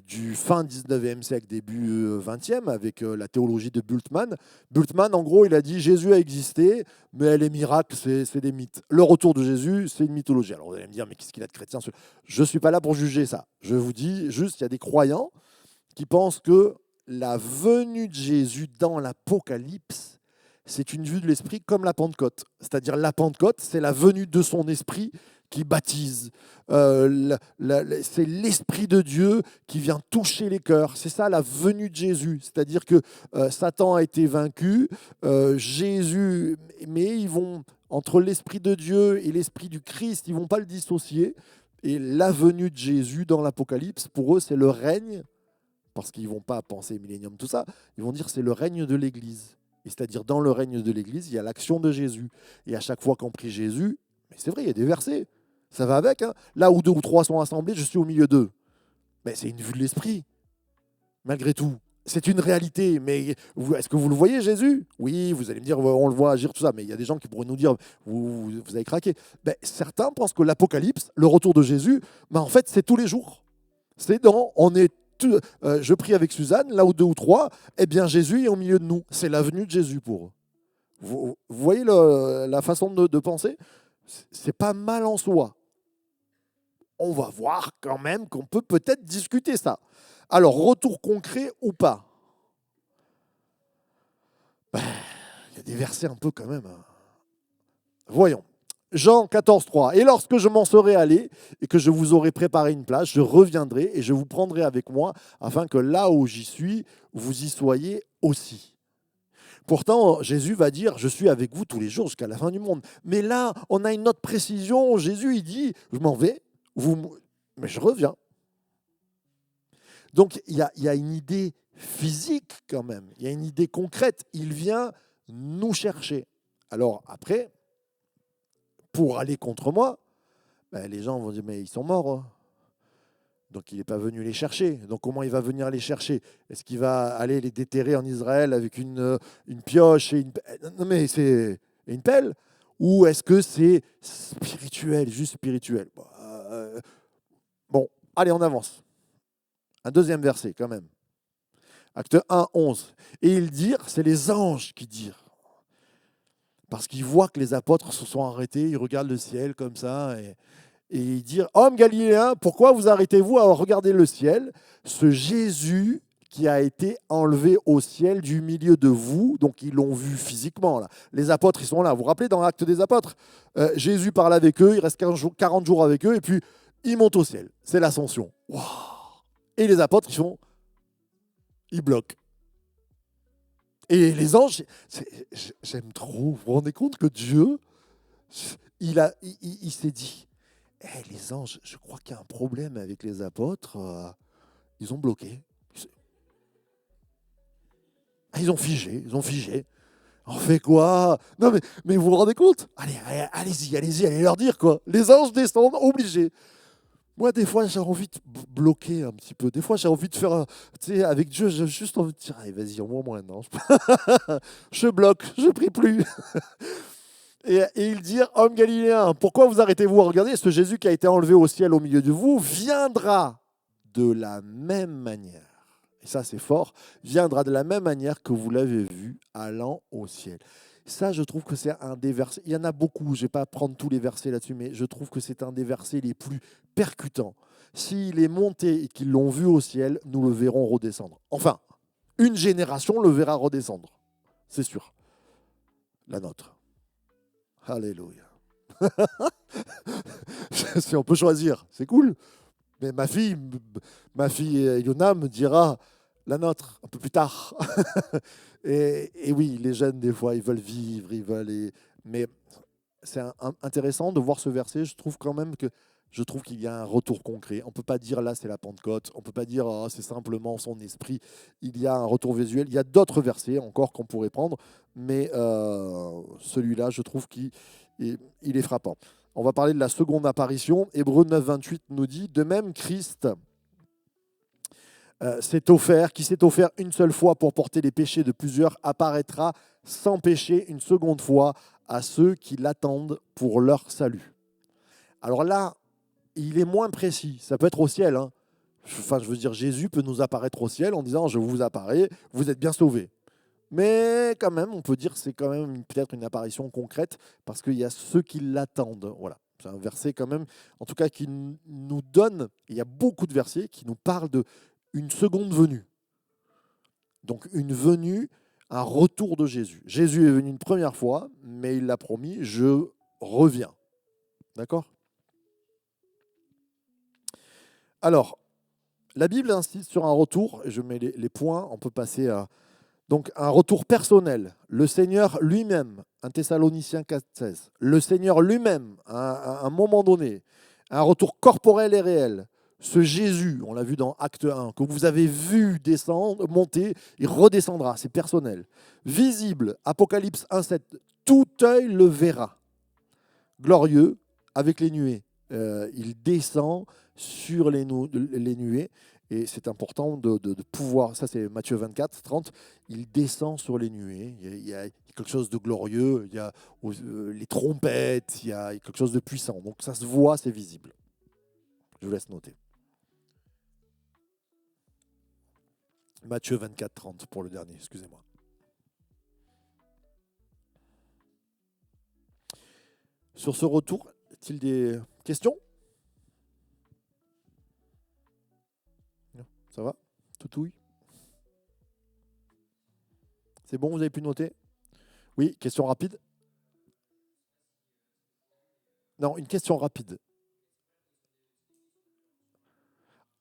du fin 19e siècle, début 20e, avec la théologie de Bultmann. Bultmann, en gros, il a dit Jésus a existé, mais les miracles, c'est des mythes. Le retour de Jésus, c'est une mythologie. Alors vous allez me dire, mais qu'est-ce qu'il a de chrétien? Je ne suis pas là pour juger ça. Je vous dis juste qu'il y a des croyants qui pensent que la venue de Jésus dans l'Apocalypse, c'est une vue de l'esprit comme la Pentecôte. C'est-à-dire la Pentecôte, c'est la venue de son esprit qui baptise. C'est l'Esprit de Dieu qui vient toucher les cœurs. C'est ça la venue de Jésus. C'est-à-dire que Satan a été vaincu, Jésus, mais ils vont, entre l'Esprit de Dieu et l'Esprit du Christ, ils ne vont pas le dissocier. Et la venue de Jésus dans l'Apocalypse, pour eux, c'est le règne, parce qu'ils ne vont pas penser millénium, tout ça, ils vont dire c'est le règne de l'Église. Et c'est-à-dire, dans le règne de l'Église, il y a l'action de Jésus. Et à chaque fois qu'on prie Jésus, mais c'est vrai, il y a des versets. Ça va avec. Hein. Là où deux ou trois sont assemblés, je suis au milieu d'eux. Mais c'est une vue de l'esprit, malgré tout. C'est une réalité. Mais est-ce que vous le voyez, Jésus? Oui, vous allez me dire, on le voit agir, tout ça. Mais il y a des gens qui pourraient nous dire, vous avez craqué. Ben, certains pensent que l'Apocalypse, le retour de Jésus, ben, en fait, c'est tous les jours. C'est dans, on est je prie avec Suzanne, là où deux ou trois, eh bien Jésus est au milieu de nous. C'est la venue de Jésus pour eux. Vous voyez la façon de penser? C'est pas mal en soi. On va voir quand même qu'on peut peut-être discuter ça. Alors, retour concret ou pas? Il y a des versets un peu quand même. Voyons. Jean 14, 3. Et lorsque je m'en serai allé et que je vous aurai préparé une place, je reviendrai et je vous prendrai avec moi afin que là où j'y suis, vous y soyez aussi. Pourtant, Jésus va dire, je suis avec vous tous les jours jusqu'à la fin du monde. Mais là, on a une autre précision. Jésus, il dit, je m'en vais, mais je reviens. Donc, il y a une idée physique quand même. Il y a une idée concrète. Il vient nous chercher. Alors après, pour aller contre moi, ben, les gens vont dire, mais ils sont morts. Hein. Donc il n'est pas venu les chercher. Donc comment il va venir les chercher? Est-ce qu'il va aller les déterrer en Israël avec une pioche et non, mais c'est une pelle? Ou est-ce que c'est spirituel, juste spirituel? Bon, allez, on avance. Un deuxième verset quand même. Acte 1, 11. Et ils dirent, c'est les anges qui dirent. Parce qu'il voit que les apôtres se sont arrêtés, ils regardent le ciel comme ça, et ils disent, Hommes galiléens, pourquoi vous arrêtez-vous à regarder le ciel? Ce Jésus qui a été enlevé au ciel du milieu de vous, donc ils l'ont vu physiquement. Là. Les apôtres, ils sont là. Vous vous rappelez dans l'Acte des Apôtres, Jésus parle avec eux, il reste 40 jours avec eux, et puis il monte au ciel. C'est l'ascension. Wow. Et les apôtres, ils bloquent. Et les anges, j'aime trop. Vous vous rendez compte que Dieu, il s'est dit, les anges, je crois qu'il y a un problème avec les apôtres. Ils ont bloqué. Ils ont figé. On fait quoi? Non, mais vous vous rendez compte? Allez-y, allez leur dire quoi. Les anges descendent, obligés. Moi, des fois, j'ai envie de bloquer un petit peu. Des fois, j'ai envie de faire, tu sais, avec Dieu, j'ai juste envie de dire, allez, vas-y, envoie-moi un ange. Je bloque, je prie plus. Et il dit, Homme galiléen, pourquoi vous arrêtez-vous à regarder? Ce Jésus qui a été enlevé au ciel au milieu de vous viendra de la même manière. Et ça, c'est fort. Viendra de la même manière que vous l'avez vu allant au ciel. Ça, je trouve que c'est un des versets. Il y en a beaucoup, je ne vais pas prendre tous les versets là-dessus, mais je trouve que c'est un des versets les plus percutants. S'il est monté et qu'ils l'ont vu au ciel, nous le verrons redescendre. Enfin, une génération le verra redescendre. C'est sûr. La nôtre. Alléluia. Si on peut choisir, c'est cool. Mais ma fille Ilona me dira la nôtre un peu plus tard. et oui, les jeunes, des fois, ils veulent vivre, mais c'est intéressant de voir ce verset. Je trouve qu'il y a un retour concret. On ne peut pas dire là, c'est la Pentecôte. On ne peut pas dire c'est simplement son esprit. Il y a un retour visuel. Il y a d'autres versets encore qu'on pourrait prendre, mais celui-là, je trouve qu'il est frappant. On va parler de la seconde apparition. Hébreux 9, 28 nous dit, de même, Christ qui s'est offert une seule fois pour porter les péchés de plusieurs, apparaîtra sans péché une seconde fois à ceux qui l'attendent pour leur salut. Alors là, il est moins précis. Ça peut être au ciel. Hein. Je veux dire, Jésus peut nous apparaître au ciel en disant, je vous apparais, vous êtes bien sauvés. Mais quand même, on peut dire que c'est quand même peut-être une apparition concrète parce qu'il y a ceux qui l'attendent. Voilà. C'est un verset quand même, en tout cas, qui nous donne, il y a beaucoup de versets qui nous parlent d'une seconde venue. Donc une venue, un retour de Jésus. Jésus est venu une première fois, mais il l'a promis, je reviens. D'accord ? Alors, la Bible insiste sur un retour, je mets les points, on peut passer à... Donc un retour personnel, le Seigneur lui-même, 1 Thessaloniciens 4,16, le Seigneur lui-même, à un moment donné, un retour corporel et réel, ce Jésus, on l'a vu dans Acte 1, que vous avez vu descendre, monter, il redescendra, c'est personnel. Visible, Apocalypse 1,7, tout œil le verra, glorieux, avec les nuées. Il descend sur les nuées. Et c'est important de pouvoir, ça c'est Matthieu 24, 30, il descend sur les nuées, il y a quelque chose de glorieux, il y a les trompettes, il y a quelque chose de puissant. Donc ça se voit, c'est visible. Je vous laisse noter. Matthieu 24, 30 pour le dernier, excusez-moi. Sur ce retour, y a-t-il des questions ? Ça va? Toutouille? C'est bon, vous avez pu noter? Oui, question rapide? Non, une question rapide.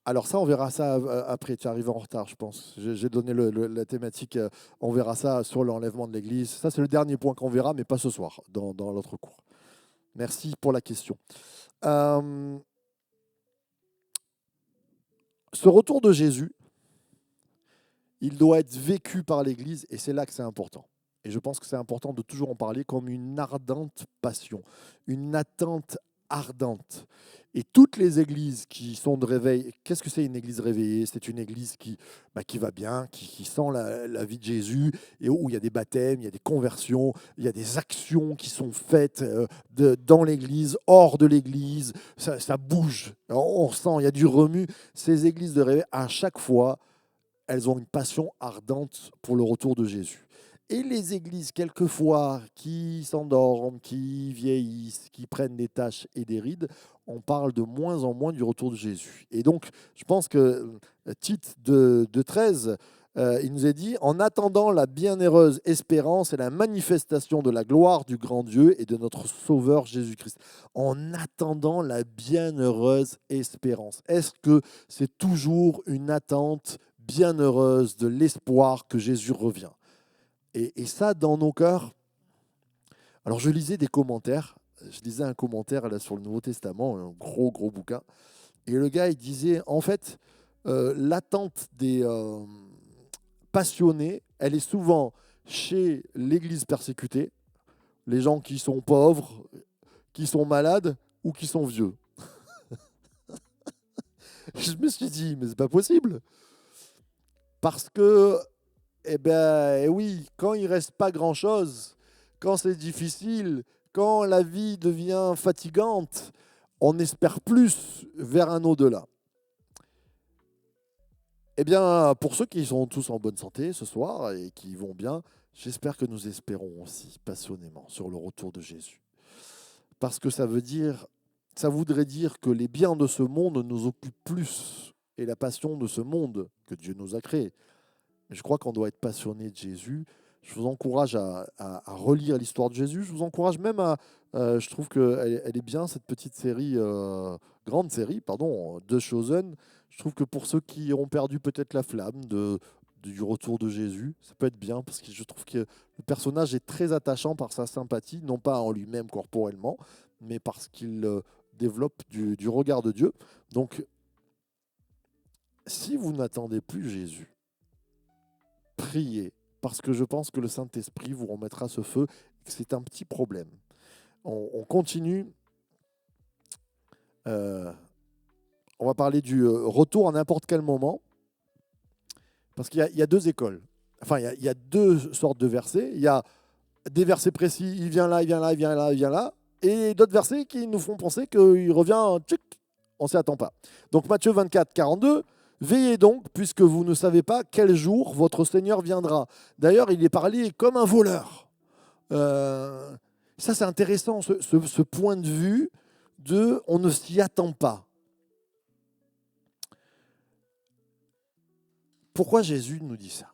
Alors ça, on verra ça après. Tu arrives en retard, je pense. J'ai donné la thématique. On verra ça sur l'enlèvement de l'Église. Ça, c'est le dernier point qu'on verra, mais pas ce soir, dans l'autre cours. Merci pour la question. Ce retour de Jésus, il doit être vécu par l'Église, et c'est là que c'est important. Et je pense que c'est important de toujours en parler comme une ardente passion, une attente ardente. Et toutes les églises qui sont de réveil, qu'est-ce que c'est une église réveillée? C'est une église qui va bien, qui sent la vie de Jésus, et où il y a des baptêmes, il y a des conversions, il y a des actions qui sont faites dans l'église, hors de l'église, ça bouge, on sent, il y a du remue. Ces églises de réveil, à chaque fois, elles ont une passion ardente pour le retour de Jésus. Et les églises, quelquefois, qui s'endorment, qui vieillissent, qui prennent des taches et des rides, on parle de moins en moins du retour de Jésus. Et donc, je pense que Tite de 13, il nous est dit, en attendant la bienheureuse espérance et la manifestation de la gloire du grand Dieu et de notre Sauveur Jésus-Christ. En attendant la bienheureuse espérance. Est-ce que c'est toujours une attente bienheureuse de l'espoir que Jésus revient? Et ça, dans nos cœurs. Alors, je lisais des commentaires. Je lisais un commentaire là, sur le Nouveau Testament, un gros, gros bouquin. Et le gars, il disait, en fait, l'attente des passionnés, elle est souvent chez l'Église persécutée, les gens qui sont pauvres, qui sont malades ou qui sont vieux. Je me suis dit, mais c'est pas possible. Parce que eh bien, oui, quand il ne reste pas grand-chose, quand c'est difficile, quand la vie devient fatigante, on espère plus vers un au-delà. Eh bien, pour ceux qui sont tous en bonne santé ce soir et qui vont bien, j'espère que nous espérons aussi passionnément sur le retour de Jésus. Parce que ça voudrait dire que les biens de ce monde nous occupent plus et la passion de ce monde que Dieu nous a créé. Je crois qu'on doit être passionné de Jésus. Je vous encourage à relire l'histoire de Jésus. Je vous encourage même à... je trouve qu'elle elle est bien, cette petite série, grande série, pardon, de Chosen. Je trouve que pour ceux qui ont perdu peut-être la flamme du retour de Jésus, ça peut être bien, parce que je trouve que le personnage est très attachant par sa sympathie, non pas en lui-même corporellement, mais parce qu'il développe du regard de Dieu. Donc, si vous n'attendez plus Jésus, priez, parce que je pense que le Saint-Esprit vous remettra ce feu. C'est un petit problème. On continue. On va parler du retour à n'importe quel moment, parce qu'il y a deux écoles. Enfin, il y a deux sortes de versets. Il y a des versets précis, il vient là, il vient là, il vient là, il vient là, et d'autres versets qui nous font penser qu'il revient, tchic, on ne s'y attend pas. Donc Matthieu 24, 42, veillez donc, puisque vous ne savez pas quel jour votre Seigneur viendra. D'ailleurs, il est parlé comme un voleur. Ça, c'est intéressant, ce point de vue de on ne s'y attend pas. Pourquoi Jésus nous dit ça?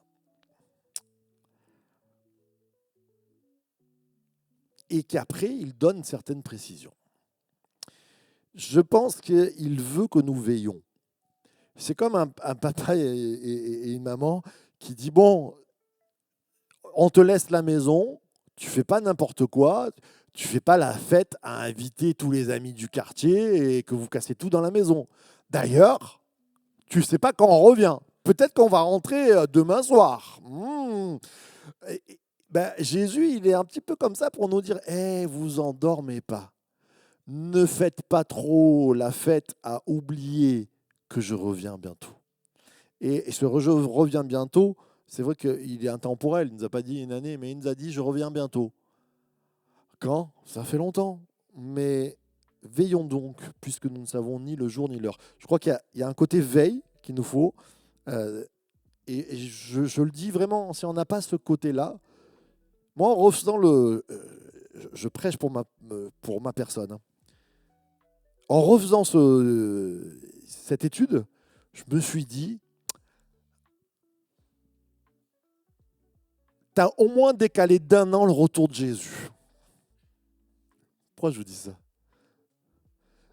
Et qu'après, il donne certaines précisions. Je pense qu'il veut que nous veillons. C'est comme un papa et une maman qui dit, bon, on te laisse la maison, tu fais pas n'importe quoi, tu fais pas la fête à inviter tous les amis du quartier et que vous cassez tout dans la maison. D'ailleurs, tu sais pas quand on revient. Peut-être qu'on va rentrer demain soir. Jésus, il est un petit peu comme ça pour nous dire, vous endormez pas. Ne faites pas trop la fête à oublier que je reviens bientôt. Et ce je reviens bientôt, c'est vrai qu'il est intemporel. Il ne nous a pas dit une année, mais il nous a dit je reviens bientôt. Quand? Ça fait longtemps. Mais veillons donc, puisque nous ne savons ni le jour ni l'heure. Je crois qu'il y a un côté veille qu'il nous faut. Et je le dis vraiment, si on n'a pas ce côté-là, moi, en refaisant je prêche pour ma personne. Hein. En refaisant cette étude, je me suis dit, tu as au moins décalé d'1 an le retour de Jésus. Pourquoi je vous dis ça?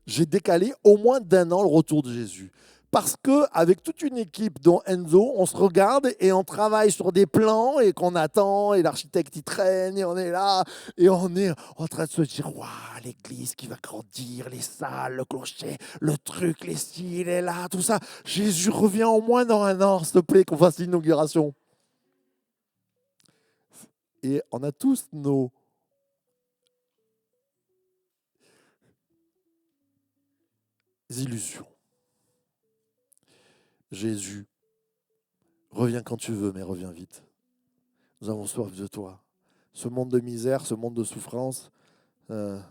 J'ai décalé au moins d'1 an le retour de Jésus. Parce qu'avec toute une équipe, dont Enzo, on se regarde et on travaille sur des plans et qu'on attend et l'architecte il traîne et on est là et on est en train de se dire waouh, l'église qui va grandir, les salles, le clocher, le truc, les cils, est là, tout ça. Jésus revient au moins dans 1 an, s'il te plaît, qu'on fasse l'inauguration. Et on a tous nos illusions. Jésus, reviens quand tu veux, mais reviens vite. Nous avons soif de toi. Ce monde de misère, ce monde de souffrance. Dans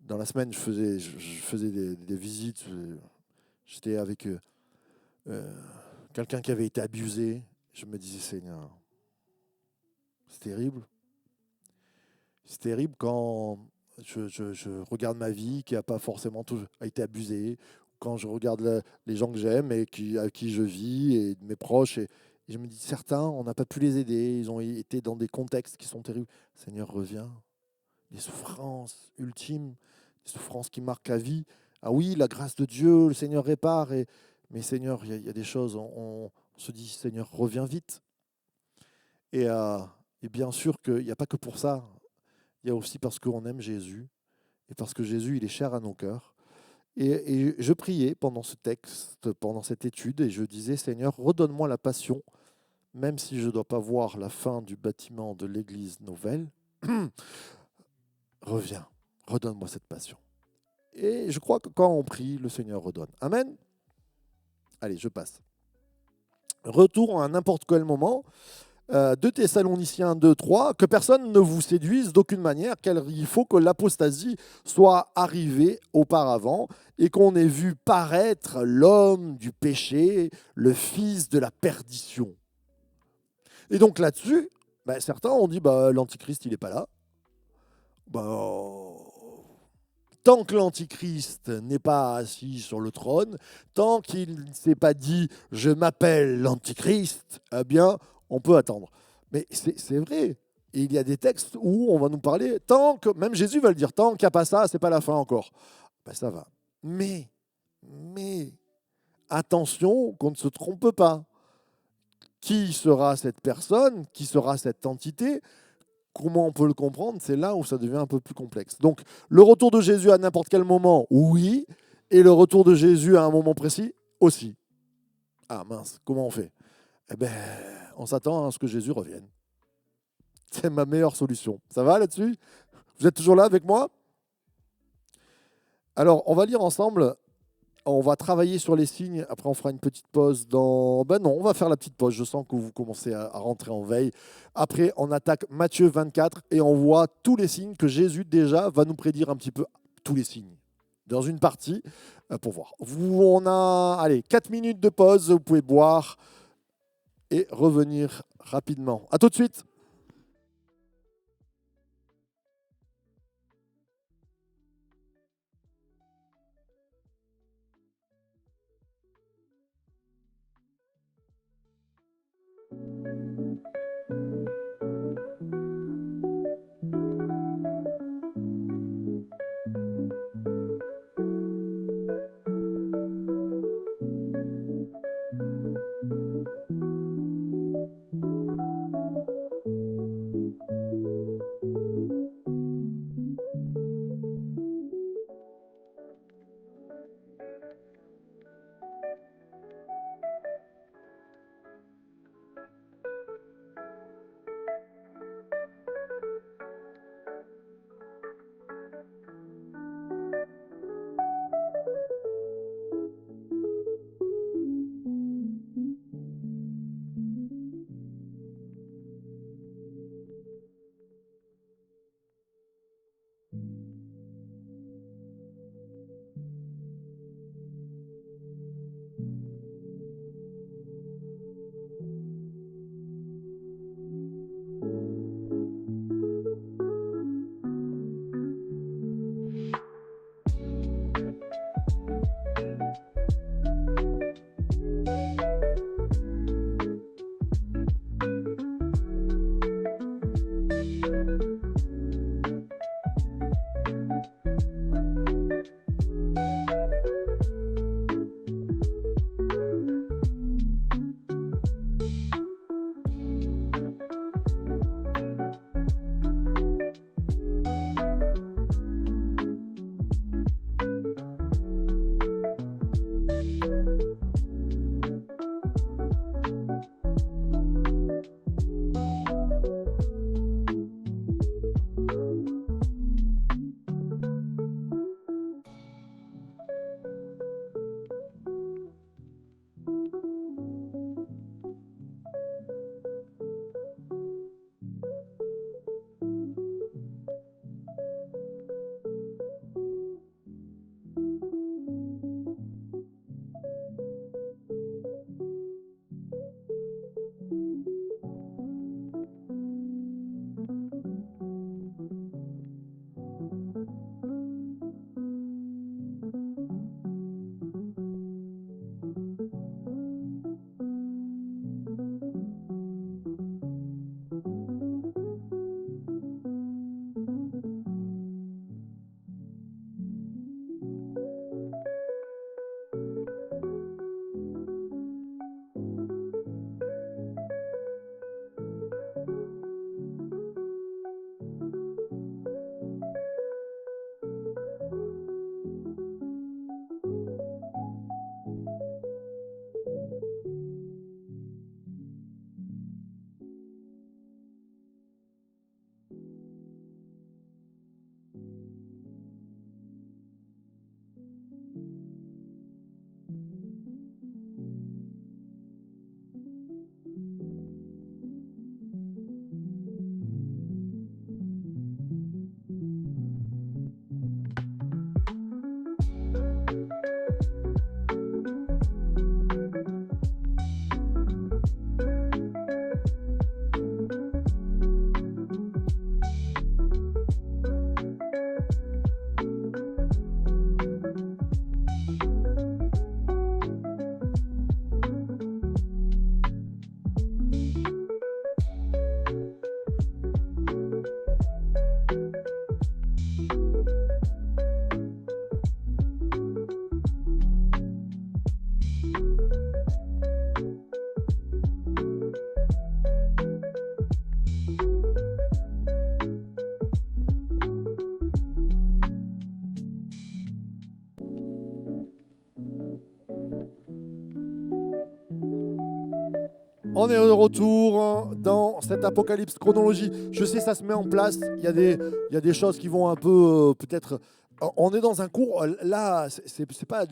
la semaine, je faisais des visites. J'étais avec quelqu'un qui avait été abusé. Je me disais, Seigneur, C'est terrible. C'est terrible quand je regarde ma vie qui n'a pas forcément a été abusée, quand je regarde les gens que j'aime et avec qui je vis et mes proches. Et je me dis, certains, on n'a pas pu les aider, ils ont été dans des contextes qui sont terribles. Seigneur, reviens. Des souffrances ultimes, des souffrances qui marquent la vie. Ah oui, la grâce de Dieu, le Seigneur répare. Mais Seigneur, il y a des choses, on se dit, Seigneur, reviens vite. Et, euh, et bien sûr qu'il n'y a pas que pour ça. Il y a aussi parce qu'on aime Jésus et parce que Jésus, il est cher à nos cœurs. Et je priais pendant ce texte, pendant cette étude, et je disais, Seigneur, redonne-moi la passion, même si je ne dois pas voir la fin du bâtiment de l'église nouvelle. Reviens, redonne-moi cette passion. Et je crois que quand on prie, le Seigneur redonne. Amen. Allez, je passe. Retour à n'importe quel moment. 2 Thessaloniciens 2:3, que personne ne vous séduise d'aucune manière, car il faut que l'apostasie soit arrivée auparavant et qu'on ait vu paraître l'homme du péché, le fils de la perdition. Et donc là-dessus, certains ont dit l'Antichrist, il n'est pas là. Tant que l'Antichrist n'est pas assis sur le trône, tant qu'il ne s'est pas dit « je m'appelle l'Antichrist », eh bien, on peut attendre. Mais c'est vrai. Et il y a des textes où on va nous parler, tant que, même Jésus va le dire, tant qu'il n'y a pas ça, c'est pas la fin encore. Ça va. Mais, attention qu'on ne se trompe pas. Qui sera cette personne? Qui sera cette entité? Comment on peut le comprendre? C'est là où ça devient un peu plus complexe. Donc, le retour de Jésus à n'importe quel moment, oui. Et le retour de Jésus à un moment précis, aussi. Ah mince, comment on fait? Eh bien, on s'attend à ce que Jésus revienne. C'est ma meilleure solution. Ça va là-dessus? Vous êtes toujours là avec moi? Alors, on va lire ensemble. On va travailler sur les signes. Après, on fera une petite pause dans... Non, on va faire la petite pause. Je sens que vous commencez à rentrer en veille. Après, on attaque Matthieu 24 et on voit tous les signes que Jésus déjà va nous prédire un petit peu. Tous les signes. Dans une partie, pour voir. On a, allez, 4 minutes de pause. Vous pouvez boire et revenir rapidement. À tout de suite. On est de retour dans cette apocalypse chronologie. Je sais, ça se met en place. Il y a des choses qui vont un peu, peut-être. On est dans un cours. Là, c'est pas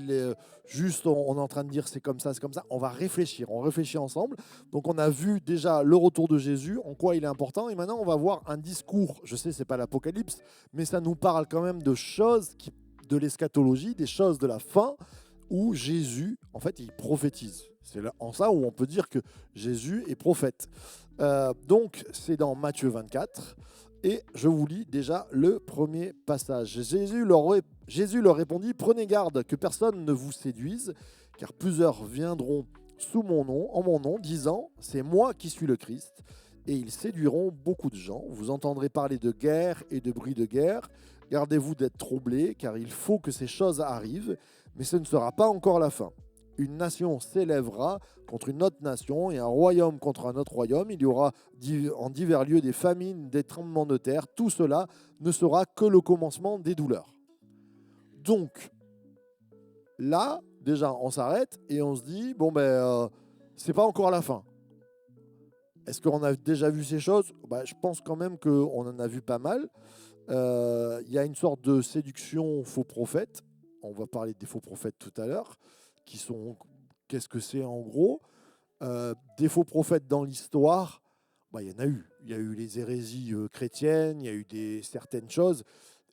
juste on est en train de dire c'est comme ça, c'est comme ça. On va réfléchir. On réfléchit ensemble. Donc, on a vu déjà le retour de Jésus, en quoi il est important. Et maintenant, on va voir un discours. Je sais, c'est pas l'apocalypse, mais ça nous parle quand même de choses de l'eschatologie, des choses de la fin, où Jésus, en fait, il prophétise. C'est en ça où on peut dire que Jésus est prophète. Donc, c'est dans Matthieu 24. Et je vous lis déjà le premier passage. Jésus leur répondit, « Prenez garde que personne ne vous séduise, car plusieurs viendront en mon nom, disant, « C'est moi qui suis le Christ. » Et ils séduiront beaucoup de gens. Vous entendrez parler de guerre et de bruit de guerre. Gardez-vous d'être troublés, car il faut que ces choses arrivent, mais ce ne sera pas encore la fin. Une nation s'élèvera contre une autre nation et un royaume contre un autre royaume. Il y aura en divers lieux des famines, des tremblements de terre. Tout cela ne sera que le commencement des douleurs. Donc, là, déjà, on s'arrête et on se dit, c'est pas encore la fin. Est-ce qu'on a déjà vu ces choses ? Je pense quand même qu'on en a vu pas mal. Il y a une sorte de séduction faux prophète. On va parler des faux prophètes tout à l'heure. Qu'est-ce que c'est en gros ? Des faux prophètes dans l'histoire, il y en a eu. Il y a eu les hérésies chrétiennes, il y a eu certaines choses,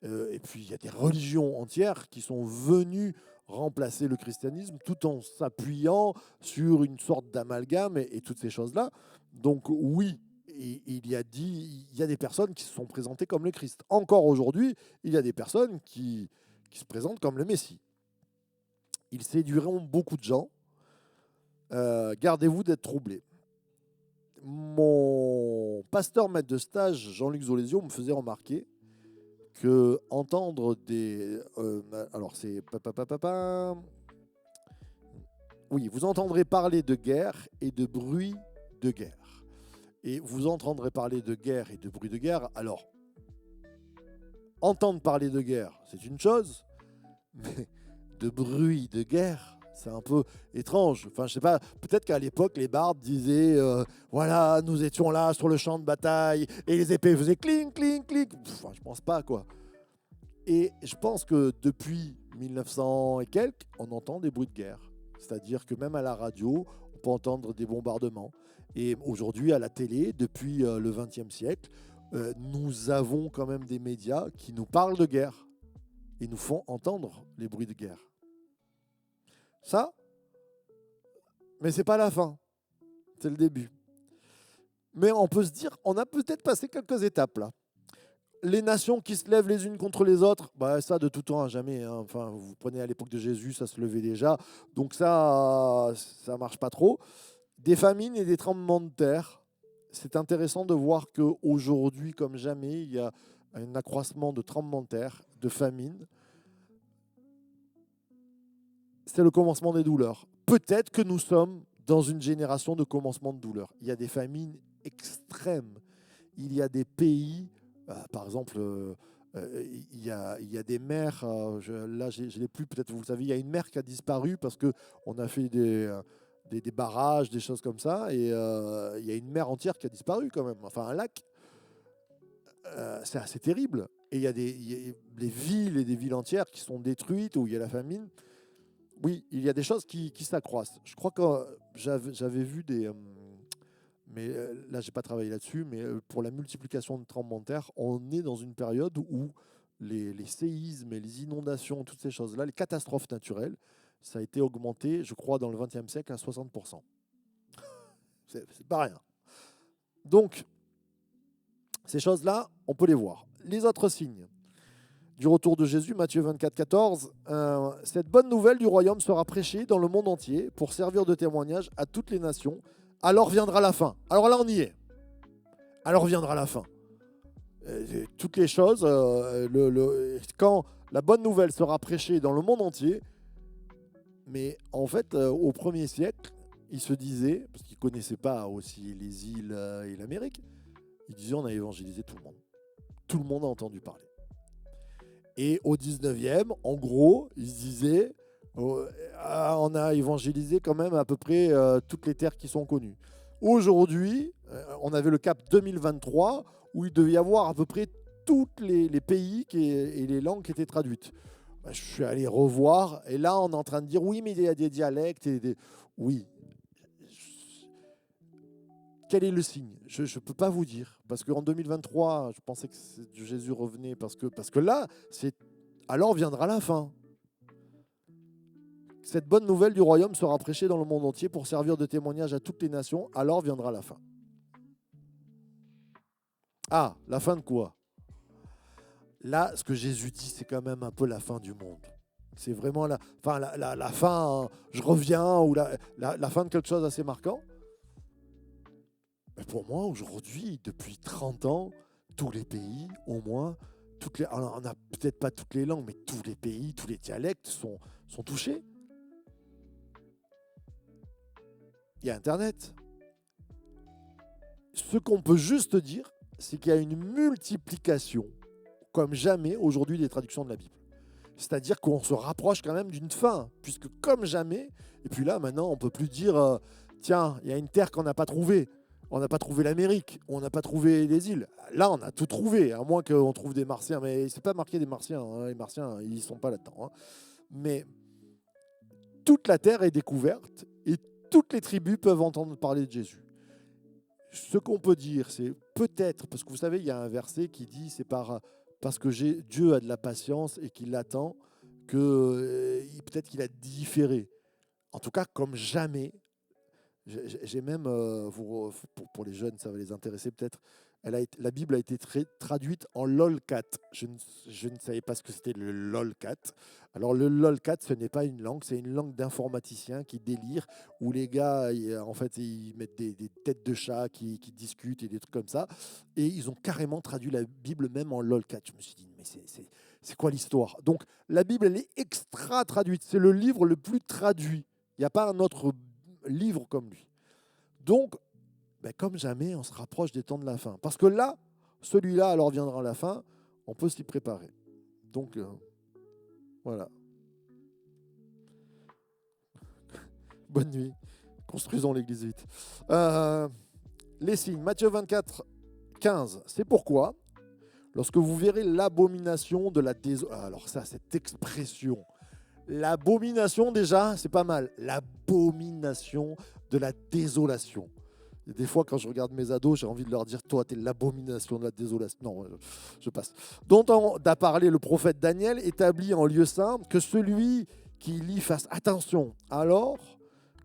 et puis il y a des religions entières qui sont venues remplacer le christianisme tout en s'appuyant sur une sorte d'amalgame et toutes ces choses-là. Donc oui, il y a des personnes qui se sont présentées comme le Christ. Encore aujourd'hui, il y a des personnes qui se présentent comme le Messie. Ils séduiront beaucoup de gens. Gardez-vous d'être troublés. Mon pasteur maître de stage, Jean-Luc Zolesio, me faisait remarquer que entendre alors c'est... Oui, vous entendrez parler de guerre et de bruit de guerre. Et vous entendrez parler de guerre et de bruit de guerre. Alors, entendre parler de guerre, c'est une chose, mais de bruit de guerre, c'est un peu étrange. Enfin, je sais pas, peut-être qu'à l'époque, les bardes disaient voilà, nous étions là sur le champ de bataille et les épées faisaient clink, clink, clink. Enfin, je pense pas, quoi. Et je pense que depuis 1900 et quelques, on entend des bruits de guerre. C'est-à-dire que même à la radio, on peut entendre des bombardements. Et aujourd'hui, à la télé, depuis le XXe siècle, nous avons quand même des médias qui nous parlent de guerre et nous font entendre les bruits de guerre. Ça, mais c'est pas la fin, c'est le début. Mais on peut se dire, on a peut-être passé quelques étapes là. Les nations qui se lèvent les unes contre les autres, ça de tout temps à jamais. Hein. Enfin, vous prenez à l'époque de Jésus, ça se levait déjà. Donc ça marche pas trop. Des famines et des tremblements de terre. C'est intéressant de voir qu'aujourd'hui, comme jamais, il y a un accroissement de tremblements de terre, de famines. C'est le commencement des douleurs. Peut-être que nous sommes dans une génération de commencement de douleurs. Il y a des famines extrêmes. Il y a des pays, par exemple, il y a des mers, là je ne l'ai plus, peut-être vous le savez, il y a une mer qui a disparu parce qu'on a fait des barrages, des choses comme ça, et il y a une mer entière qui a disparu quand même, enfin un lac. C'est assez terrible. Et il y a des villes et des villes entières qui sont détruites où il y a la famine. Oui, il y a des choses qui s'accroissent. Je crois que j'avais vu mais là, je n'ai pas travaillé là-dessus, mais pour la multiplication de tremblements de terre, on est dans une période où les séismes et les inondations, toutes ces choses-là, les catastrophes naturelles, ça a été augmenté, je crois, dans le XXe siècle à 60%. C'est pas rien. Donc, ces choses-là, on peut les voir. Les autres signes du retour de Jésus, Matthieu 24, 14, cette bonne nouvelle du royaume sera prêchée dans le monde entier pour servir de témoignage à toutes les nations. Alors viendra la fin. Alors là, on y est. Alors viendra la fin. Toutes les choses, quand la bonne nouvelle sera prêchée dans le monde entier, mais en fait, au 1er siècle, ils se disaient, parce qu'ils ne connaissaient pas aussi les îles et l'Amérique, ils disaient on a évangélisé tout le monde. Tout le monde a entendu parler. Et au 19e, en gros, ils se disaient on a évangélisé quand même à peu près toutes les terres qui sont connues. Aujourd'hui, on avait le cap 2023 où il devait y avoir à peu près tous les pays et les langues qui étaient traduites. Je suis allé revoir et là, on est en train de dire oui, mais il y a des dialectes. Oui. Quel est le signe? Je ne peux pas vous dire. Parce qu'en 2023, je pensais que Jésus revenait. Parce que là, alors viendra la fin. Cette bonne nouvelle du royaume sera prêchée dans le monde entier pour servir de témoignage à toutes les nations. Alors viendra la fin. Ah, la fin de quoi? Là, ce que Jésus dit, c'est quand même un peu la fin du monde. C'est vraiment la fin, je reviens, ou la fin de quelque chose d'assez marquant. Mais pour moi, aujourd'hui, depuis 30 ans, tous les pays, au moins, alors on n'a peut-être pas toutes les langues, mais tous les pays, tous les dialectes sont touchés. Il y a Internet. Ce qu'on peut juste dire, c'est qu'il y a une multiplication, comme jamais aujourd'hui, des traductions de la Bible. C'est-à-dire qu'on se rapproche quand même d'une fin, puisque comme jamais, et puis là, maintenant, on ne peut plus dire, tiens, il y a une terre qu'on n'a pas trouvée. On n'a pas trouvé l'Amérique, on n'a pas trouvé les îles. Là, on a tout trouvé, à moins qu'on trouve des Martiens. Mais ce n'est pas marqué des Martiens. Hein. Les Martiens, ils ne sont pas là-dedans. Hein. Mais toute la terre est découverte et toutes les tribus peuvent entendre parler de Jésus. Ce qu'on peut dire, c'est peut-être, parce que vous savez, il y a un verset qui dit, c'est parce que Dieu a de la patience et qu'il attend, que peut-être qu'il a différé. En tout cas, comme jamais. J'ai même, pour les jeunes, ça va les intéresser peut-être, la Bible a été traduite en LOLCAT. Je ne savais pas ce que c'était le LOLCAT. Alors le LOLCAT, ce n'est pas une langue, c'est une langue d'informaticiens qui délire, où les gars, en fait, ils mettent des têtes de chat qui discutent et des trucs comme ça. Et ils ont carrément traduit la Bible même en LOLCAT. Je me suis dit, mais c'est quoi l'histoire? Donc la Bible, elle est extra traduite. C'est le livre le plus traduit. Il n'y a pas un autre livre comme lui. Donc, comme jamais, on se rapproche des temps de la fin. Parce que là, celui-là, alors viendra la fin, on peut s'y préparer. Donc, voilà. Bonne nuit. Construisons l'église vite. Les signes, Matthieu 24, 15. C'est pourquoi, lorsque vous verrez l'abomination de la désolation. Alors ça, cette expression. L'abomination, déjà, c'est pas mal. L'abomination de la désolation. Et des fois, quand je regarde mes ados, j'ai envie de leur dire, toi, t'es l'abomination de la désolation. Non, je passe. Dont a parlé le prophète Daniel, établi en lieu saint, que celui qui lit fasse attention. Alors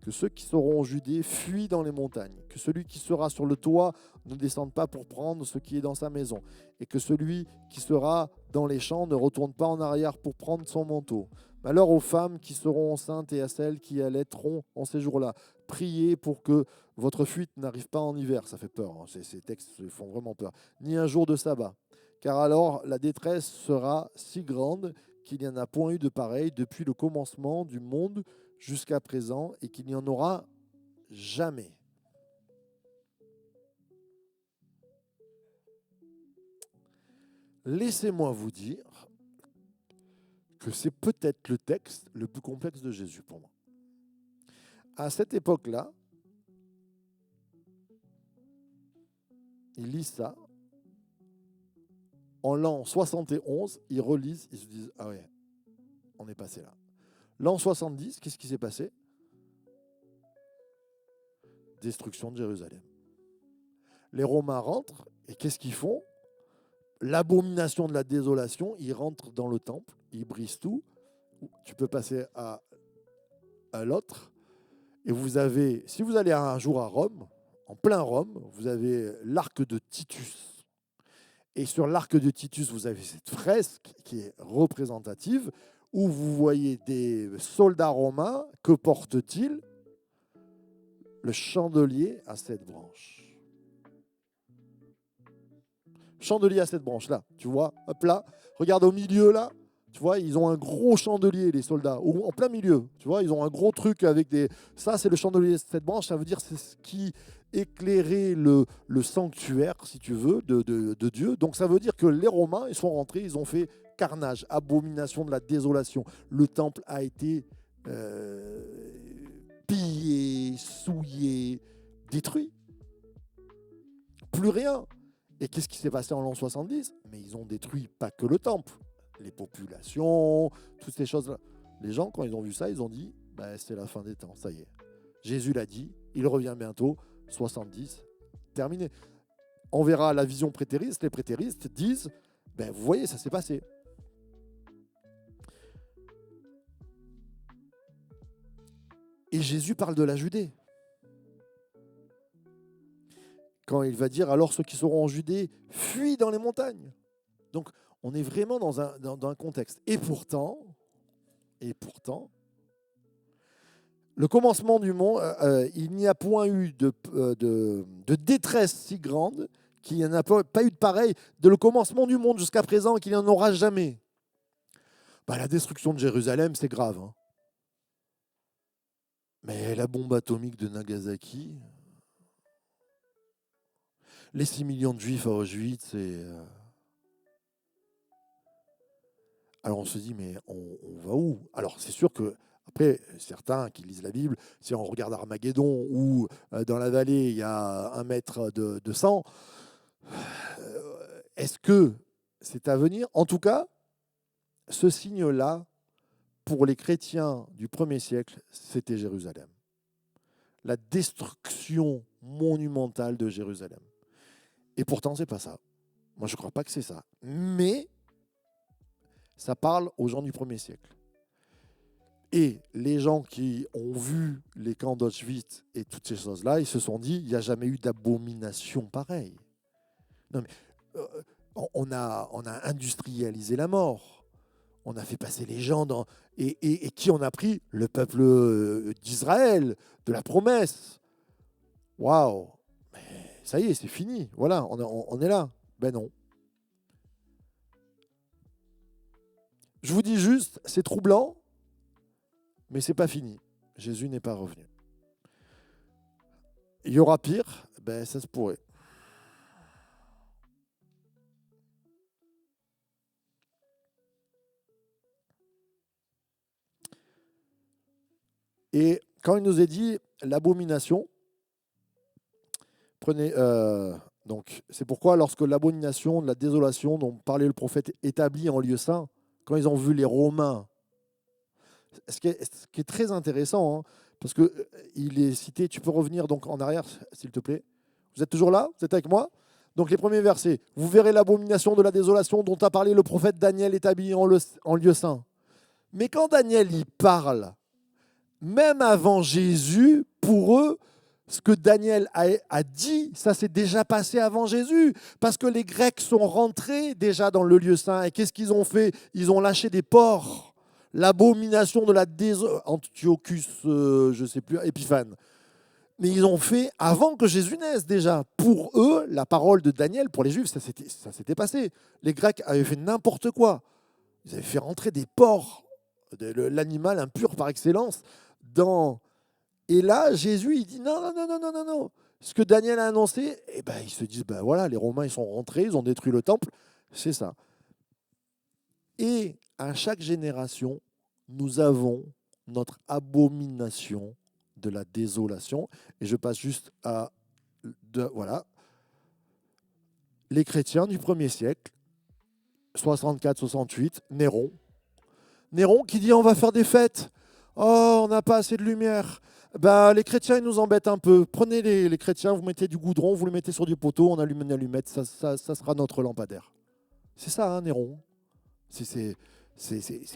que ceux qui seront en Judée fuient dans les montagnes, que celui qui sera sur le toit ne descende pas pour prendre ce qui est dans sa maison, et que celui qui sera dans les champs ne retourne pas en arrière pour prendre son manteau. Malheur aux femmes qui seront enceintes et à celles qui allaiteront en ces jours-là. Priez pour que votre fuite n'arrive pas en hiver. Ça fait peur, hein. Ces textes font vraiment peur. Ni un jour de sabbat. Car alors la détresse sera si grande qu'il n'y en a point eu de pareil depuis le commencement du monde jusqu'à présent et qu'il n'y en aura jamais. Laissez-moi vous dire que c'est peut-être le texte le plus complexe de Jésus pour moi. À cette époque-là, ils lisent ça. En l'an 71, ils relisent, ils se disent « Ah ouais, on est passé là ». L'an 70, qu'est-ce qui s'est passé? Destruction de Jérusalem. Les Romains rentrent, et qu'est-ce qu'ils font? L'abomination de la désolation, ils rentrent dans le temple, ils brisent tout. Tu peux passer à l'autre. Et vous avez, si vous allez un jour à Rome, en plein Rome, vous avez l'arc de Titus. Et sur l'arc de Titus, vous avez cette fresque qui est représentative, où vous voyez des soldats romains. Que portent-ils? Le chandelier à 7 branches. Chandelier à 7 branches, là, tu vois, hop là, regarde au milieu, là, Tu vois, ils ont un gros chandelier, les soldats, en plein milieu. Tu vois, ils ont un gros truc avec des... Ça, c'est le chandelier. Cette branche, ça veut dire c'est ce qui éclairait le sanctuaire, si tu veux, de Dieu. Donc ça veut dire que les Romains, ils sont rentrés, ils ont fait carnage, abomination de la désolation. Le temple a été pillé, souillé, détruit. Plus rien. Et qu'est-ce qui s'est passé en l'an 70? Mais ils ont détruit pas que le temple, les populations, toutes ces choses-là. Les gens, quand ils ont vu ça, ils ont dit, bah, c'est la fin des temps, ça y est. Jésus l'a dit, il revient bientôt, 70, terminé. On verra la vision prétériste, les prétéristes disent, ben, vous voyez, ça s'est passé. Et Jésus parle de la Judée. Quand il va dire, alors ceux qui seront en Judée, fuient dans les montagnes. Donc, on est vraiment dans un contexte. Et pourtant, le commencement du monde, il n'y a point eu de détresse si grande qu'il n'y en a pas eu de pareil de le commencement du monde jusqu'à présent et qu'il n'y en aura jamais. Bah, la destruction de Jérusalem, c'est grave. Hein. Mais la bombe atomique de Nagasaki, les 6 millions de juifs à Auschwitz, c'est... Alors on se dit, mais on va où? Alors c'est sûr que, après, certains qui lisent la Bible, si on regarde Armageddon, où dans la vallée, il y a 1 mètre de sang, est-ce que c'est à venir? En tout cas, ce signe-là, pour les chrétiens du 1er siècle, c'était Jérusalem. La destruction monumentale de Jérusalem. Et pourtant, ce n'est pas ça. Moi, je ne crois pas que c'est ça. Mais ça parle aux gens du 1er siècle. Et les gens qui ont vu les camps d'Auschwitz et toutes ces choses-là, ils se sont dit, il n'y a jamais eu d'abomination pareille. Non, mais, on a industrialisé la mort. On a fait passer les gens dans... Et qui on a pris? Le peuple d'Israël, de la promesse. Waouh! Mais ça y est, c'est fini. Voilà, on est là. Ben non. Je vous dis juste, c'est troublant, mais c'est pas fini. Jésus n'est pas revenu. Il y aura pire, ben ça se pourrait. Et quand il nous est dit l'abomination, prenez donc c'est pourquoi lorsque l'abomination de la désolation dont parlait le prophète établi en lieu saint, quand ils ont vu les Romains, ce qui est très intéressant, hein, parce que il est cité. Tu peux revenir donc en arrière, s'il te plaît. Vous êtes toujours là? Vous êtes avec moi? Donc les premiers versets. Vous verrez l'abomination de la désolation dont a parlé le prophète Daniel établi en lieu saint. Mais quand Daniel y parle, même avant Jésus, pour eux, ce que Daniel a dit, ça s'est déjà passé avant Jésus. Parce que les Grecs sont rentrés déjà dans le lieu saint. Et qu'est-ce qu'ils ont fait? Ils ont lâché des porcs. L'abomination de la désolation. Antiochus, je ne sais plus, Épiphane. Mais ils ont fait avant que Jésus naisse déjà. Pour eux, la parole de Daniel, pour les Juifs, ça s'était passé. Les Grecs avaient fait n'importe quoi. Ils avaient fait rentrer des porcs, l'animal impur par excellence, dans... Et là, Jésus, il dit non, non, non, non, non, non, non. Ce que Daniel a annoncé, eh ben, ils se disent, ben voilà, les Romains, ils sont rentrés, ils ont détruit le temple, c'est ça. Et à chaque génération, nous avons notre abomination de la désolation. Et je passe juste à, voilà, les chrétiens du 1er siècle, 64-68, Néron. Néron qui dit, on va faire des fêtes. Oh, on n'a pas assez de lumière. Ben, les chrétiens, ils nous embêtent un peu. Prenez les chrétiens, vous mettez du goudron, vous le mettez sur du poteau, on allume une allumette, ça sera notre lampadaire. C'est ça, hein, Néron. C'est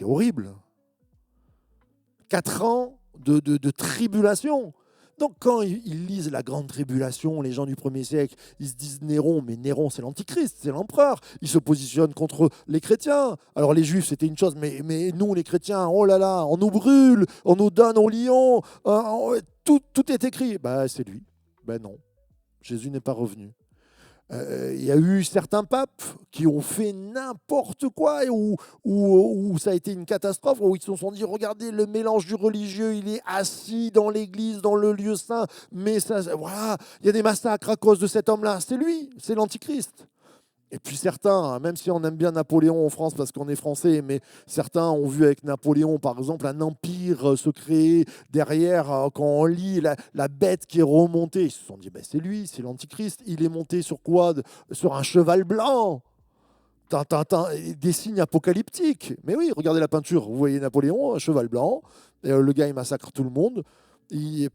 horrible. 4 ans de tribulation. Donc quand ils lisent la grande tribulation, les gens du 1er siècle, ils se disent Néron, mais Néron c'est l'antichrist, c'est l'empereur. Il se positionne contre les chrétiens. Alors les juifs c'était une chose, mais nous les chrétiens, oh là là, on nous brûle, on nous donne au lion, tout est écrit. Ben c'est lui. Ben non, Jésus n'est pas revenu. Il y a eu certains papes qui ont fait n'importe quoi et où ça a été une catastrophe, où ils se sont dit, regardez, le mélange du religieux, il est assis dans l'église, dans le lieu saint, mais voilà, il y a des massacres à cause de cet homme-là. C'est lui, c'est l'Antichrist. Et puis certains, même si on aime bien Napoléon en France parce qu'on est français, mais certains ont vu avec Napoléon, par exemple, un empire se créer derrière. Quand on lit la bête qui est remontée, ils se sont dit, ben c'est lui, c'est l'Antichrist. Il est monté sur quoi? Sur un cheval blanc. Des signes apocalyptiques. Mais oui, regardez la peinture. Vous voyez Napoléon, un cheval blanc. Et le gars, il massacre tout le monde.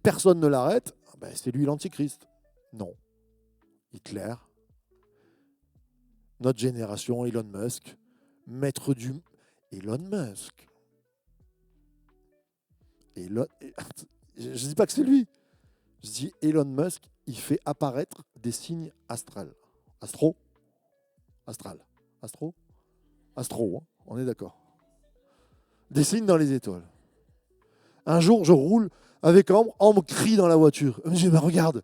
Personne ne l'arrête. Ben, c'est lui l'Antichrist. Non. Hitler. Notre génération, Elon Musk, maître du... Elon Musk. Je ne dis pas que c'est lui. Je dis Elon Musk, il fait apparaître des signes astrales. Astro? Astral. Astro? Astro, hein, on est d'accord. Des signes dans les étoiles. Un jour, je roule avec Ambre, Ambre crie dans la voiture. Je dis, mais regarde.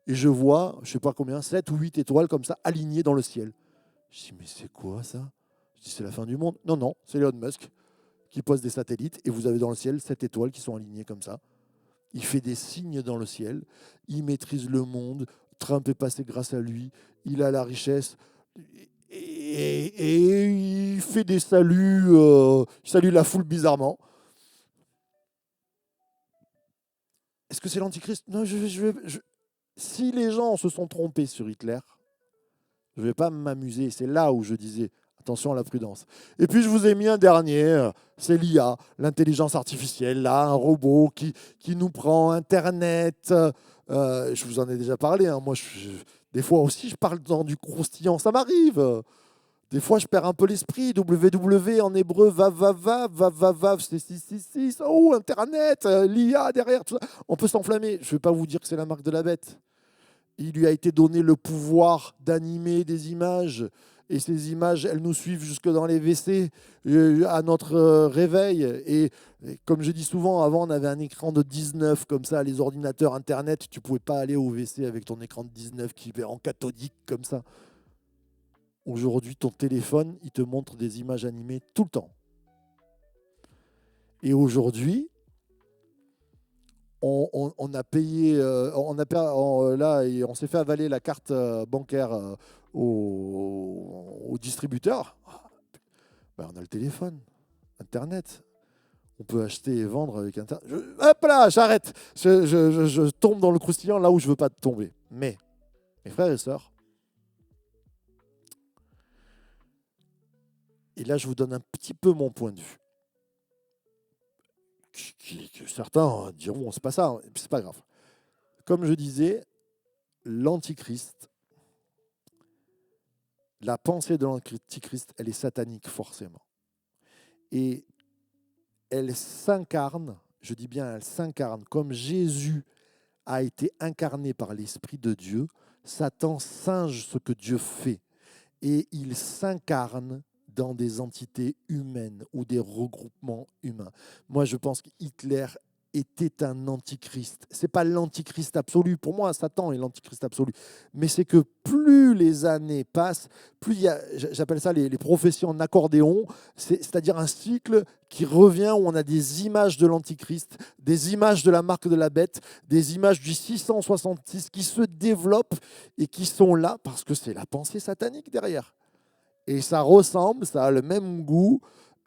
Et je vois, je ne sais pas combien, 7 ou 8 étoiles comme ça, alignées dans le ciel. Je dis, mais c'est quoi ça? Je dis, c'est la fin du monde. Non, non, c'est Elon Musk qui pose des satellites et vous avez dans le ciel 7 étoiles qui sont alignées comme ça. Il fait des signes dans le ciel. Il maîtrise le monde. Trump est passé grâce à lui. Il a la richesse. Et il fait des saluts. Il salue la foule bizarrement. Est-ce que c'est l'Antichrist? Non, si les gens se sont trompés sur Hitler, je ne vais pas m'amuser. C'est là où je disais, attention à la prudence. Et puis, je vous ai mis un dernier. C'est l'IA, l'intelligence artificielle. Là, un robot qui nous prend Internet. Je vous en ai déjà parlé. Hein. Moi, des fois aussi, je parle dans du croustillant. Ça m'arrive. Des fois, je perds un peu l'esprit. WW en hébreu, vav, c'est 666. Oh, Internet, l'IA derrière, tout ça. On peut s'enflammer. Je ne vais pas vous dire que c'est la marque de la bête. Il lui a été donné le pouvoir d'animer des images. Et ces images, elles nous suivent jusque dans les WC, à notre réveil. Et comme je dis souvent, avant, on avait un écran de 19, comme ça, les ordinateurs, Internet. Tu ne pouvais pas aller au WC avec ton écran de 19 qui est en cathodique, comme ça. Aujourd'hui, ton téléphone, il te montre des images animées tout le temps. Et aujourd'hui, on a payé, on s'est fait avaler la carte bancaire au distributeur. Ben, on a le téléphone, Internet. On peut acheter et vendre avec Internet. Hop là, j'arrête. Je tombe dans le croustillant là où je ne veux pas tomber. Mais, mes frères et sœurs, et là je vous donne un petit peu mon point de vue. Que certains diront, c'est pas ça, c'est pas grave. Comme je disais, l'Antichrist, la pensée de l'Antichrist, elle est satanique forcément. Et elle s'incarne, je dis bien elle s'incarne, comme Jésus a été incarné par l'Esprit de Dieu, Satan singe ce que Dieu fait. Et il s'incarne dans des entités humaines ou des regroupements humains. Moi, je pense que Hitler était un antichrist. Ce n'est pas l'antichrist absolu. Pour moi, Satan est l'antichrist absolu. Mais c'est que plus les années passent, plus il y a, j'appelle ça les prophéties en accordéon, c'est-à-dire un cycle qui revient où on a des images de l'antichrist, des images de la marque de la bête, des images du 666 qui se développent et qui sont là parce que c'est la pensée satanique derrière. Et ça ressemble, ça a le même goût,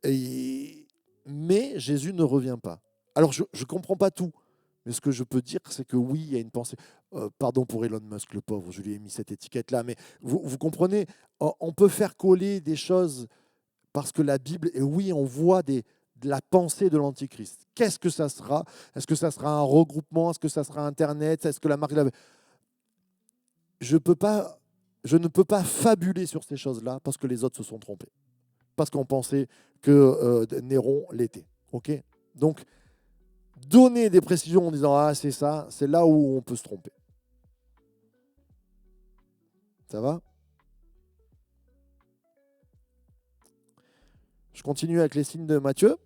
mais Jésus ne revient pas. Alors, je ne comprends pas tout, mais ce que je peux dire, c'est que oui, il y a une pensée. Pardon pour Elon Musk, le pauvre, je lui ai mis cette étiquette-là, mais vous comprenez, on peut faire coller des choses parce que la Bible, et oui, on voit de la pensée de l'Antichrist. Qu'est-ce que ça sera? Est-ce que ça sera un regroupement? Est-ce que ça sera Internet? Est-ce que la marque... Je ne peux pas fabuler sur ces choses-là parce que les autres se sont trompés. Parce qu'on pensait que Néron l'était. Okay, donc, donner des précisions en disant « Ah, c'est ça », c'est là où on peut se tromper. Ça va? Je continue avec les signes de Matthieu.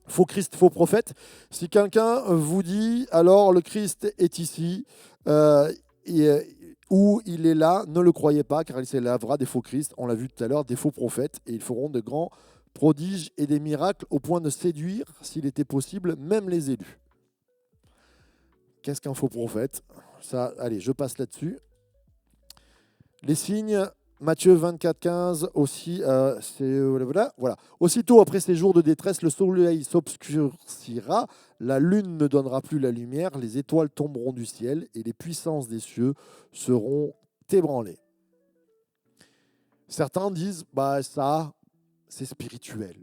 Faux Christ, faux prophète. Si quelqu'un vous dit « Alors, le Christ est ici où il est là, ne le croyez pas, car il s'élèvera des faux Christ, on l'a vu tout à l'heure, des faux prophètes, et ils feront de grands prodiges et des miracles au point de séduire, s'il était possible, même les élus. Qu'est-ce qu'un faux prophète? Ça, allez, je passe là-dessus. Les signes, Matthieu 24, 15, aussi, voilà. Aussitôt après ces jours de détresse, le soleil s'obscurcira, la lune ne donnera plus la lumière, les étoiles tomberont du ciel et les puissances des cieux seront ébranlées. Certains disent, ça, c'est spirituel.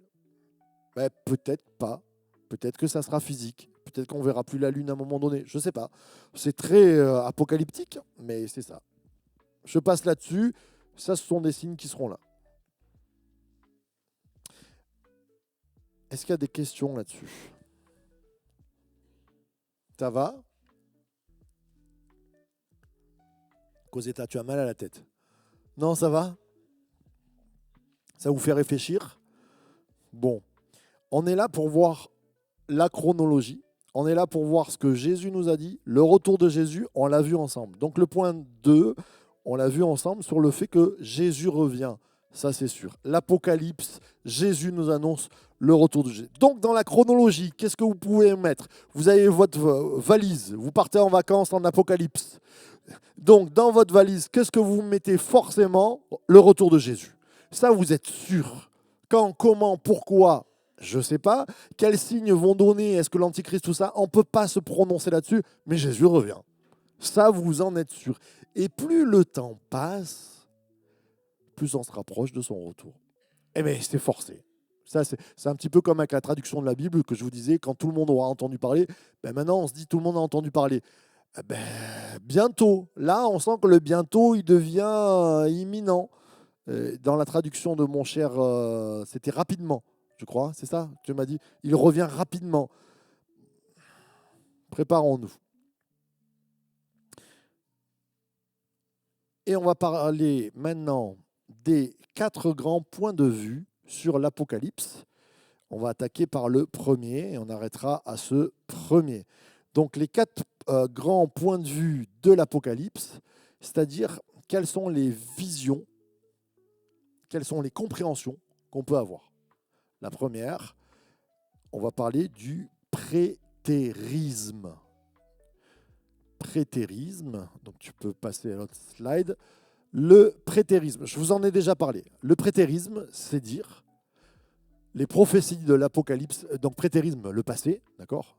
Peut-être pas. Peut-être que ça sera physique. Peut-être qu'on verra plus la lune à un moment donné. Je ne sais pas. C'est très apocalyptique, mais c'est ça. Je passe là-dessus. Ça, ce sont des signes qui seront là. Est-ce qu'il y a des questions là-dessus? Ça va? Cosetta, tu as mal à la tête. Non, ça va? Ça vous fait réfléchir? Bon. On est là pour voir la chronologie. On est là pour voir ce que Jésus nous a dit. Le retour de Jésus, on l'a vu ensemble. Donc le point 2, on l'a vu ensemble sur le fait que Jésus revient. Ça, c'est sûr. L'Apocalypse, Jésus nous annonce le retour de Jésus. Donc dans la chronologie, qu'est-ce que vous pouvez mettre? Vous avez votre valise. Vous partez en vacances en Apocalypse. Donc dans votre valise, qu'est-ce que vous mettez forcément? Le retour de Jésus. Ça, vous êtes sûr. Quand, comment, pourquoi? Je ne sais pas. Quels signes vont donner? Est-ce que l'Antichrist, tout ça? On ne peut pas se prononcer là-dessus, mais Jésus revient. Ça, vous en êtes sûr. Et plus le temps passe, plus on se rapproche de son retour. Eh bien, c'est forcé. Ça, c'est un petit peu comme avec la traduction de la Bible que je vous disais, quand tout le monde aura entendu parler, maintenant on se dit tout le monde a entendu parler. Bientôt. Là, on sent que le bientôt, il devient imminent. Dans la traduction de mon cher, c'était rapidement. Je crois, c'est ça? Tu m'as dit, il revient rapidement. Préparons-nous. Et on va parler maintenant des 4 grands points de vue sur l'Apocalypse. On va attaquer par le premier et on arrêtera à ce premier. Donc les 4 grands points de vue de l'Apocalypse, c'est-à-dire quelles sont les visions, quelles sont les compréhensions qu'on peut avoir. La première, on va parler du prétérisme. Prétérisme, donc tu peux passer à l'autre slide. Le prétérisme, je vous en ai déjà parlé. Le prétérisme, c'est dire les prophéties de l'Apocalypse, donc prétérisme, le passé, d'accord?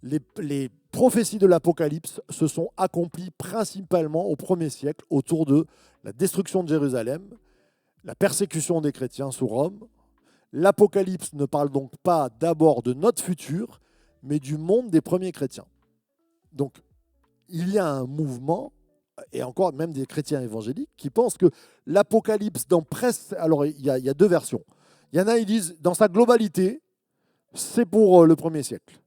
Les prophéties de l'Apocalypse se sont accomplies principalement au 1er siècle autour de la destruction de Jérusalem, la persécution des chrétiens sous Rome. L'Apocalypse ne parle donc pas d'abord de notre futur, mais du monde des premiers chrétiens. Donc, il y a un mouvement, et encore même des chrétiens évangéliques, qui pensent que l'Apocalypse, dans presque... Alors, il y a 2 versions. Il y en a, ils disent, dans sa globalité, c'est pour le 1er siècle.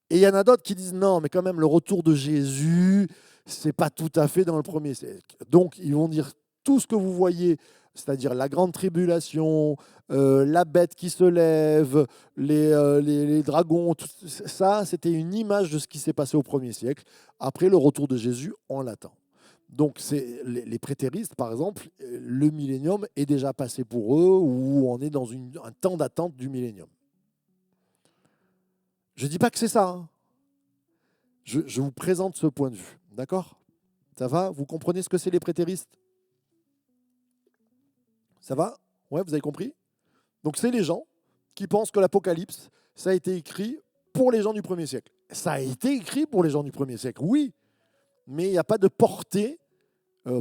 Et il y en a d'autres qui disent, non, mais quand même, le retour de Jésus, c'est pas tout à fait dans le 1er siècle. Donc, ils vont dire, tout ce que vous voyez, c'est-à-dire la grande tribulation, la bête qui se lève, les dragons, tout ça, c'était une image de ce qui s'est passé au 1er siècle. Après le retour de Jésus, on l'attend. Donc les prétéristes, par exemple, le millénium est déjà passé pour eux, ou on est dans un temps d'attente du millénium. Je ne dis pas que c'est ça. Hein. Je vous présente ce point de vue. D'accord? Ça va? Vous comprenez ce que c'est les prétéristes? Ça va? Ouais, vous avez compris? Donc c'est les gens qui pensent que l'Apocalypse, ça a été écrit pour les gens du 1er siècle. Ça a été écrit pour les gens du 1er siècle, oui, mais il n'y a pas de portée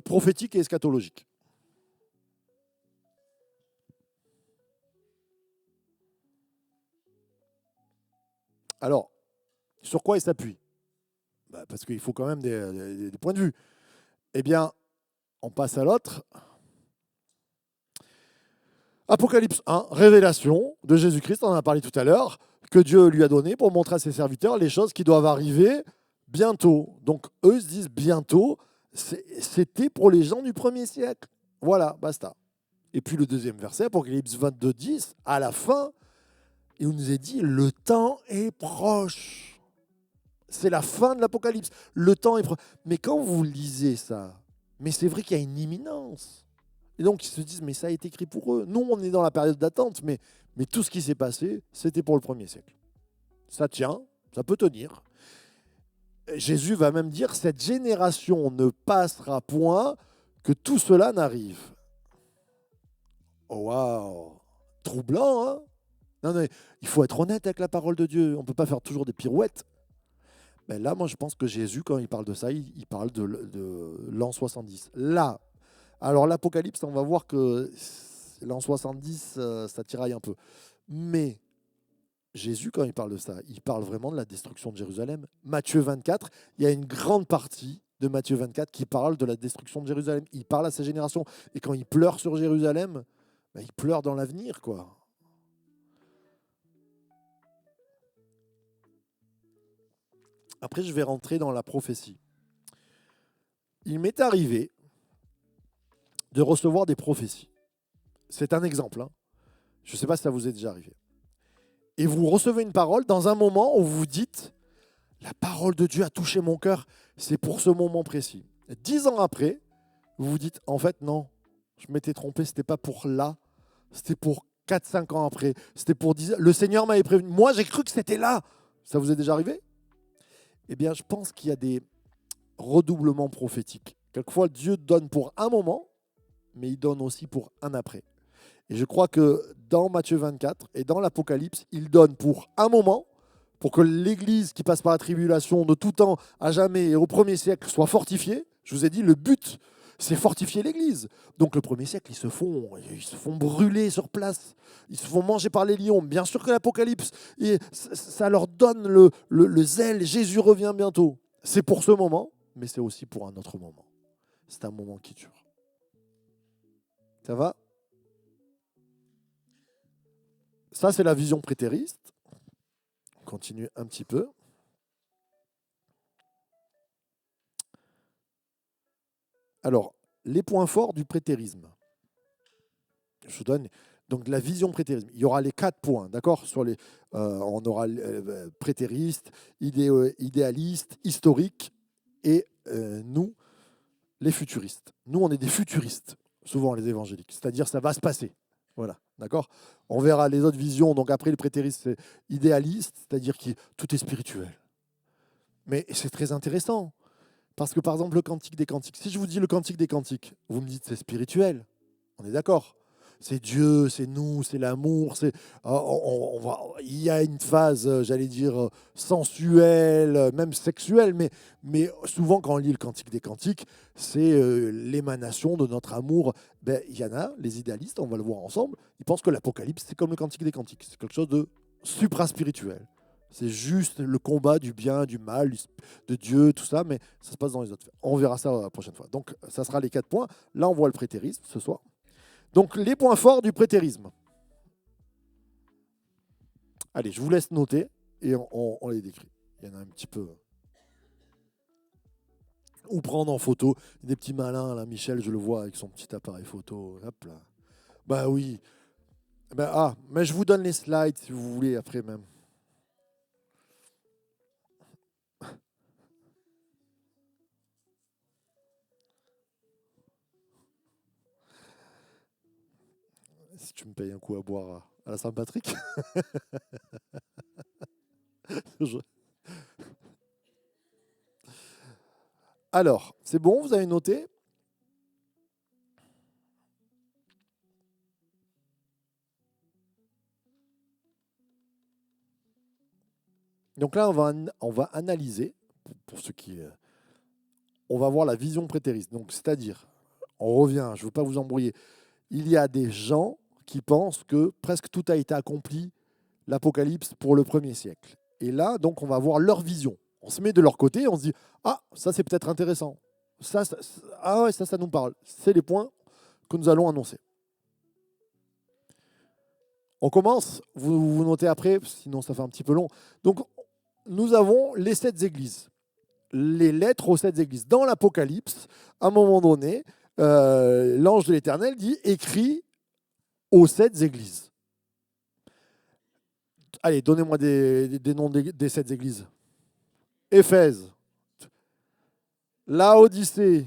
prophétique et eschatologique. Alors, sur quoi il s'appuie? Parce qu'il faut quand même des points de vue. Eh bien, on passe à l'autre. Apocalypse 1, révélation de Jésus-Christ, on en a parlé tout à l'heure, que Dieu lui a donné pour montrer à ses serviteurs les choses qui doivent arriver bientôt. Donc eux se disent bientôt, c'était pour les gens du 1er siècle. Voilà, basta. Et puis le deuxième verset, Apocalypse 22, 10, à la fin, il nous est dit, le temps est proche. C'est la fin de l'Apocalypse. Le temps est... Mais quand vous lisez ça, mais c'est vrai qu'il y a une imminence. Et donc ils se disent, mais ça a été écrit pour eux. Nous, on est dans la période d'attente, mais tout ce qui s'est passé, c'était pour le premier siècle. Ça tient, ça peut tenir. Jésus va même dire, cette génération ne passera point que tout cela n'arrive. Oh, waouh, troublant, hein? Non, il faut être honnête avec la parole de Dieu. On ne peut pas faire toujours des pirouettes. Mais là, moi, je pense que Jésus, quand il parle de ça, il parle de l'an 70. Là, alors l'Apocalypse, on va voir que l'an 70, ça tiraille un peu. Mais Jésus, quand il parle de ça, il parle vraiment de la destruction de Jérusalem. Matthieu 24, il y a une grande partie de Matthieu 24 qui parle de la destruction de Jérusalem. Il parle à sa génération. Et quand il pleure sur Jérusalem, ben, il pleure dans l'avenir, quoi. Après, je vais rentrer dans la prophétie. Il m'est arrivé de recevoir des prophéties. C'est un exemple, hein. Je ne sais pas si ça vous est déjà arrivé. Et vous recevez une parole dans un moment où vous vous dites, la parole de Dieu a touché mon cœur, c'est pour ce moment précis. 10 ans après, vous vous dites, en fait, non, je m'étais trompé, ce n'était pas pour là, c'était pour 4-5 ans après, c'était pour 10 ans. Le Seigneur m'avait prévenu, moi j'ai cru que c'était là. Ça vous est déjà arrivé? Eh bien, je pense qu'il y a des redoublements prophétiques. Quelquefois, Dieu donne pour un moment, mais il donne aussi pour un après. Et je crois que dans Matthieu 24 et dans l'Apocalypse, il donne pour un moment, pour que l'Église qui passe par la tribulation de tout temps, à jamais et au premier siècle, soit fortifiée. Je vous ai dit, le but, c'est fortifier l'Église. Donc le premier siècle, ils se font brûler sur place. Ils se font manger par les lions. Bien sûr que l'Apocalypse, et ça leur donne le zèle. Jésus revient bientôt. C'est pour ce moment, mais c'est aussi pour un autre moment. C'est un moment qui dure. Ça va? Ça, c'est la vision prétériste. On continue un petit peu. Alors, les points forts du prétérisme. Je vous donne donc la vision prétérisme. Il y aura les 4 points, d'accord? On aura prétériste, idéaliste, historique et nous, les futuristes. Nous, on est des futuristes, souvent les évangéliques. C'est-à-dire, ça va se passer. Voilà, d'accord? On verra les autres visions. Donc après, le prétériste, c'est idéaliste, c'est-à-dire que tout est spirituel. Mais c'est très intéressant. Parce que par exemple, le cantique des cantiques, si je vous dis le cantique des cantiques, vous me dites c'est spirituel, on est d'accord. C'est Dieu, c'est nous, c'est l'amour, il y a une phase, j'allais dire, sensuelle, même sexuelle, mais souvent quand on lit le cantique des cantiques, c'est l'émanation de notre amour. Ben, il y en a, les idéalistes, on va le voir ensemble, ils pensent que l'Apocalypse, c'est comme le cantique des cantiques, c'est quelque chose de supra-spirituel. C'est juste le combat du bien, du mal, de Dieu, tout ça, mais ça se passe dans les autres. On verra ça la prochaine fois. Donc, ça sera les 4 points. Là, on voit le prétérisme ce soir. Donc, les points forts du prétérisme. Allez, je vous laisse noter et on les décrit. Il y en a un petit peu. Ou prendre en photo des petits malins, là, Michel, je le vois avec son petit appareil photo. Hop là. Bah oui. Mais je vous donne les slides si vous voulez après même. Si tu me payes un coup à boire à la Saint-Patrick. Alors, c'est bon, vous avez noté? Donc là, on va analyser, pour ceux qui... on va voir la vision prétériste. Donc, c'est-à-dire, on revient, je ne veux pas vous embrouiller, il y a des gens qui pensent que presque tout a été accompli, l'Apocalypse, pour le premier siècle. Et là, donc, on va voir leur vision. On se met de leur côté et on se dit, ah, ça c'est peut-être intéressant. Ah ouais, ça nous parle. C'est les points que nous allons annoncer. On commence, vous notez après, sinon ça fait un petit peu long. Donc, nous avons les 7 églises, les lettres aux 7 églises. Dans l'Apocalypse, à un moment donné, l'ange de l'Éternel dit « écrit aux 7 églises ». Allez, donnez-moi des noms des 7 églises. Éphèse, Laodicée,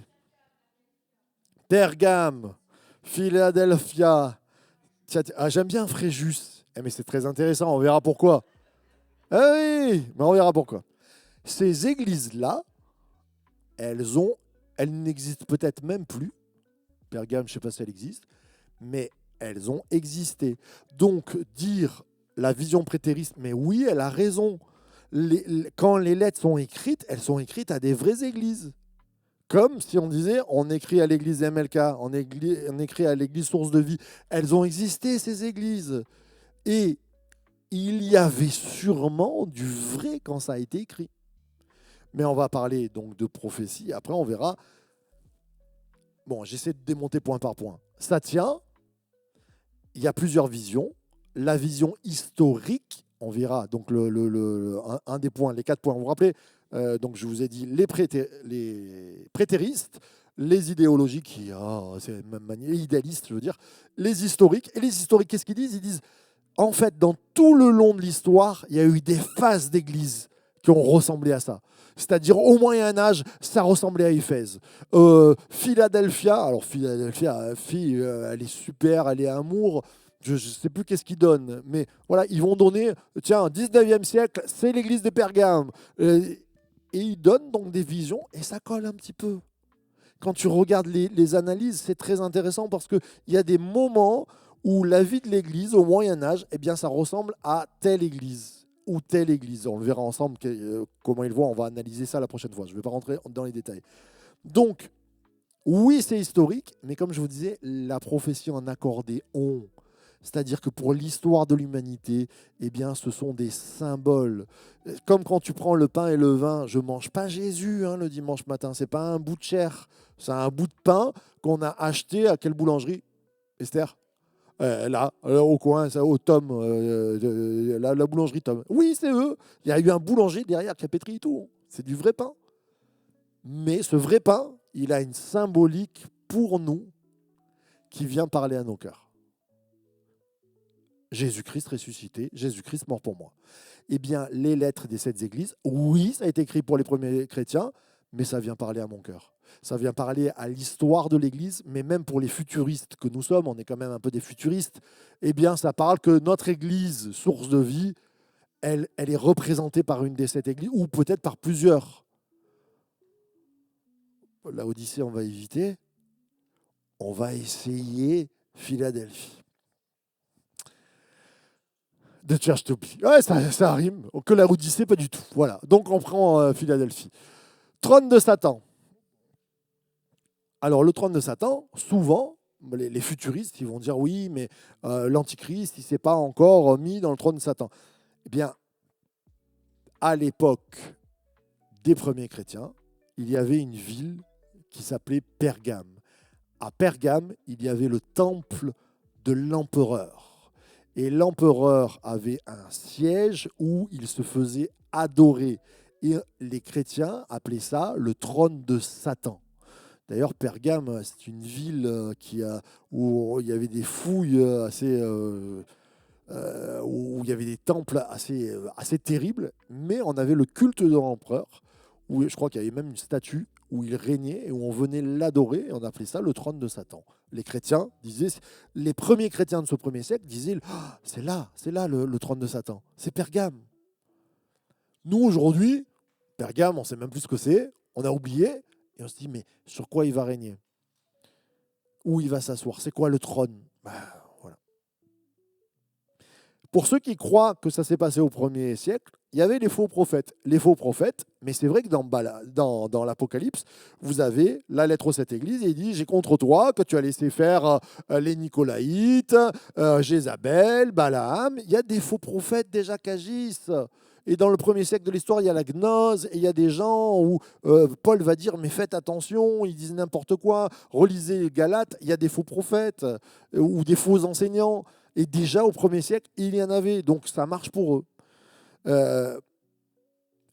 Pergame, Philadelphia. Ah, j'aime bien Fréjus. Mais c'est très intéressant, on verra pourquoi. Ah oui, mais on verra pourquoi. Ces églises-là, elles n'existent peut-être même plus. Pergame, je ne sais pas si elle existe, mais elles ont existé. Donc, dire la vision prétériste, mais oui, elle a raison. Quand les lettres sont écrites, elles sont écrites à des vraies églises. Comme si on disait, on écrit à l'église MLK, on écrit à l'église Source de Vie. Elles ont existé, ces églises. Et il y avait sûrement du vrai quand ça a été écrit. Mais on va parler donc de prophétie. Après, on verra. Bon, j'essaie de démonter point par point. Ça tient. Il y a plusieurs visions. La vision historique, on verra. Donc, un des points, les 4 points. Vous vous rappelez donc, je vous ai dit les prétéristes, les idéologiques, c'est la même manière, idéalistes, je veux dire, les historiques. Et les historiques, qu'est-ce qu'ils disent? Ils disent, en fait, dans tout le long de l'histoire, il y a eu des phases d'église qui ont ressemblé à ça. C'est-à-dire, au Moyen-Âge, ça ressemblait à Éphèse. Philadelphia, alors Philadelphia, fille, elle est super, elle est amour. Je ne sais plus qu'est-ce qu'ils donnent, mais voilà, ils vont donner, tiens, 19e siècle, c'est l'église de Pergame. Et ils donnent donc des visions, et ça colle un petit peu. Quand tu regardes les analyses, c'est très intéressant parce qu'il y a des moments où la vie de l'Église au Moyen Âge, eh bien, ça ressemble à telle Église ou telle Église. On le verra ensemble comment ils voient. On va analyser ça la prochaine fois. Je ne vais pas rentrer dans les détails. Donc, oui, c'est historique, mais comme je vous disais, la prophétie en accordéon. C'est-à-dire que pour l'histoire de l'humanité, eh bien, ce sont des symboles. Comme quand tu prends le pain et le vin, je ne mange pas Jésus le dimanche matin. Ce n'est pas un bout de chair, c'est un bout de pain qu'on a acheté à quelle boulangerie, Esther? Là, au coin, ça, au Tom, la boulangerie Tom. Oui, c'est eux. Il y a eu un boulanger derrière qui a pétri et tout. C'est du vrai pain. Mais ce vrai pain, il a une symbolique pour nous qui vient parler à nos cœurs. Jésus-Christ ressuscité, Jésus-Christ mort pour moi. Eh bien, les lettres des 7 églises, oui, ça a été écrit pour les premiers chrétiens, mais ça vient parler à mon cœur. Ça vient parler à l'histoire de l'Église, mais même pour les futuristes que nous sommes, on est quand même un peu des futuristes, eh bien, ça parle que notre Église, source de vie, elle est représentée par une des 7 églises, ou peut-être par plusieurs. La Odyssée, on va éviter. On va essayer Philadelphie. De Church to Be. Ouais, ça rime. Que la Odyssée, pas du tout. Voilà. Donc on prend Philadelphie. Trône de Satan. Alors le trône de Satan, souvent, les futuristes, ils vont dire oui, mais l'Antichrist, il ne s'est pas encore mis dans le trône de Satan. Eh bien, à l'époque des premiers chrétiens, il y avait une ville qui s'appelait Pergame. À Pergame, il y avait le temple de l'empereur. Et l'empereur avait un siège où il se faisait adorer. Et les chrétiens appelaient ça le trône de Satan. D'ailleurs, Pergame, c'est une ville où il y avait des fouilles assez... où il y avait des temples assez terribles, mais on avait le culte de l'empereur, où je crois qu'il y avait même une statue où il régnait et où on venait l'adorer, et on appelait ça le trône de Satan. Les chrétiens disaient, les premiers chrétiens de ce premier siècle disaient, ah, c'est là le trône de Satan, c'est Pergame. Nous, aujourd'hui, Pergame, on ne sait même plus ce que c'est, on a oublié, et on se dit, mais sur quoi il va régner? Où il va s'asseoir? C'est quoi le trône? Voilà. Pour ceux qui croient que ça s'est passé au premier siècle, il y avait les faux prophètes. Les faux prophètes, mais c'est vrai que dans l'Apocalypse, vous avez la lettre aux 7 églises et il dit, j'ai contre toi que tu as laissé faire les Nicolaïtes, Jézabel, Balaam. Il y a des faux prophètes déjà qui agissent. Et dans le premier siècle de l'histoire, il y a la gnose et il y a des gens où Paul va dire, mais faites attention, ils disent n'importe quoi, relisez les Galates, il y a des faux prophètes ou des faux enseignants. Et déjà au premier siècle, il y en avait, donc ça marche pour eux.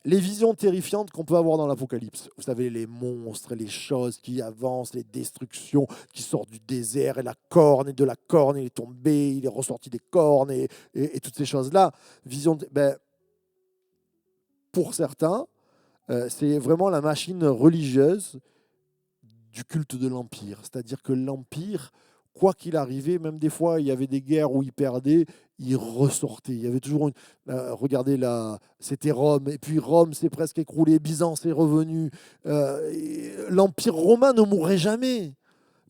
Les visions terrifiantes qu'on peut avoir dans l'Apocalypse, vous savez, les monstres, les choses qui avancent, les destructions qui sortent du désert, et la corne, et de la corne, il est tombé, il est ressorti des cornes, et toutes ces choses-là. Pour certains, C'est vraiment la machine religieuse du culte de l'Empire. C'est-à-dire que l'Empire, quoi qu'il arrivait, même des fois, il y avait des guerres où il perdait, il ressortait. Il y avait toujours une... regardez là, c'était Rome, et puis Rome s'est presque écroulé, Byzance est revenu. L'Empire romain ne mourrait jamais.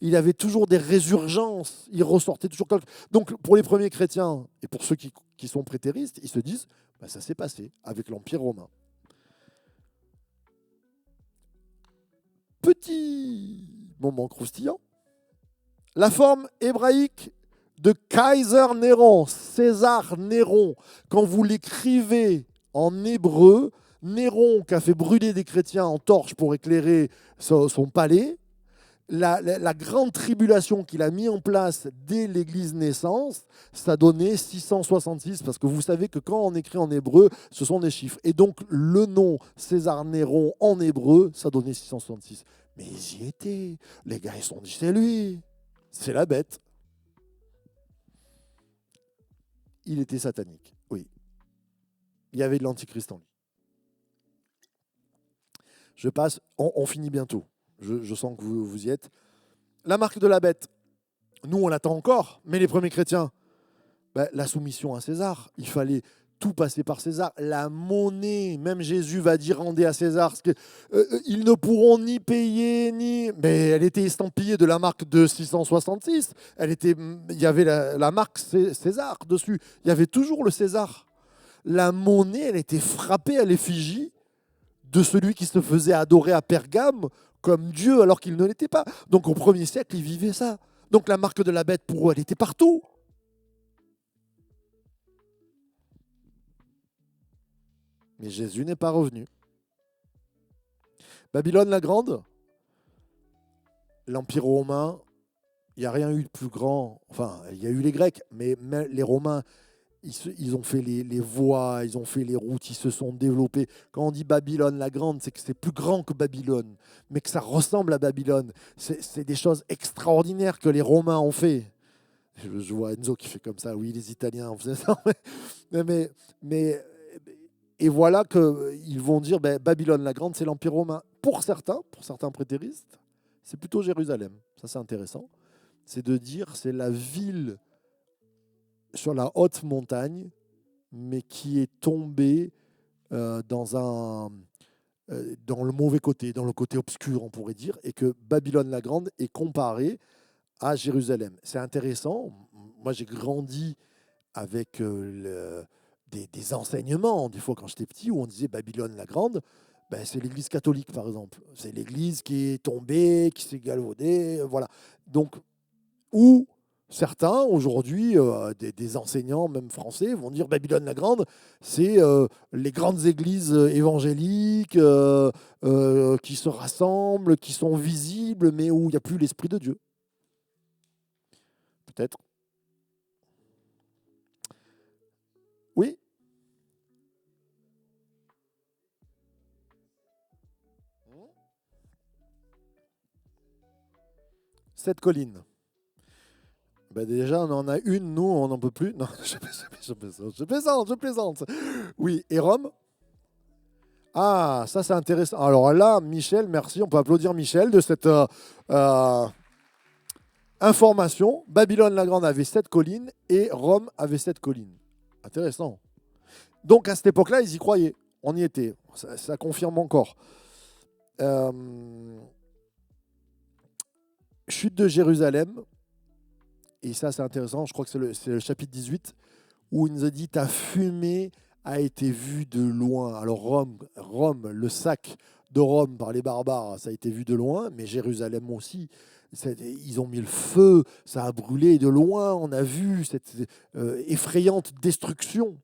Il avait toujours des résurgences, il ressortait toujours quelque... Donc pour les premiers chrétiens, et pour ceux qui sont prétéristes, ils se disent, bah, ça s'est passé avec l'Empire romain. Petit moment croustillant. La forme hébraïque de Kaiser Néron, César Néron, quand vous l'écrivez en hébreu, Néron qui a fait brûler des chrétiens en torche pour éclairer son palais, la grande tribulation qu'il a mis en place dès l'Église naissance, ça donnait 666, parce que vous savez que quand on écrit en hébreu, ce sont des chiffres. Et donc le nom César Néron en hébreu, ça donnait 666. Mais ils y étaient. Les gars, ils se sont dit, c'est lui. C'est la bête. Il était satanique, oui. Il y avait de l'antichrist en lui. Je passe, on finit bientôt. Je sens que vous y êtes. La marque de la bête. Nous, on l'attend encore, mais les premiers chrétiens, ben, la soumission à César. Il fallait tout passer par César. La monnaie, même Jésus va dire rendez à César. Parce que, ils ne pourront ni payer, ni... Mais elle était estampillée de la marque de 666. Il y avait la marque César dessus. Il y avait toujours le César. La monnaie, elle était frappée à l'effigie de celui qui se faisait adorer à Pergame comme Dieu alors qu'il ne l'était pas. Donc au 1er siècle, ils vivaient ça. Donc la marque de la bête, pour eux, elle était partout. Mais Jésus n'est pas revenu. Babylone la Grande, l'Empire romain, il n'y a rien eu de plus grand. Enfin, il y a eu les Grecs, mais les Romains, ils ont fait les voies, ils ont fait les routes, ils se sont développés. Quand on dit Babylone la Grande, c'est que c'est plus grand que Babylone, mais que ça ressemble à Babylone. C'est des choses extraordinaires que les Romains ont fait. Je vois Enzo qui fait comme ça, oui, les Italiens en faisaient ça. Mais et voilà qu'ils vont dire ben, Babylone la Grande, c'est l'Empire romain. Pour certains prétéristes, c'est plutôt Jérusalem. Ça, c'est intéressant. C'est de dire c'est la ville sur la haute montagne, mais qui est tombée dans le mauvais côté, dans le côté obscur, on pourrait dire, et que Babylone la Grande est comparée à Jérusalem. C'est intéressant. Moi, j'ai grandi avec des enseignements, des fois quand j'étais petit, où on disait Babylone la Grande, ben, c'est l'Église catholique, par exemple. C'est l'Église qui est tombée, qui s'est galvaudée, voilà. Donc, où certains, aujourd'hui, des enseignants, même français, vont dire Babylone la Grande, c'est les grandes églises évangéliques qui se rassemblent, qui sont visibles, mais où il n'y a plus l'Esprit de Dieu. Peut-être. Oui. Cette colline. Ben déjà, on en a une, nous, on n'en peut plus. Non, je plaisante. Oui, et Rome. Ah, ça c'est intéressant. Alors là, Michel, merci, on peut applaudir Michel de cette information. Babylone la Grande avait 7 collines et Rome avait 7 collines. Intéressant. Donc à cette époque-là, ils y croyaient. On y était. Ça confirme encore. Chute de Jérusalem. Et ça, c'est intéressant. Je crois que c'est le chapitre 18 où il nous a dit ta fumée a été vue de loin. Alors Rome, le sac de Rome par les barbares, ça a été vu de loin, mais Jérusalem aussi. Ils ont mis le feu, ça a brûlé de loin. On a vu cette effrayante destruction.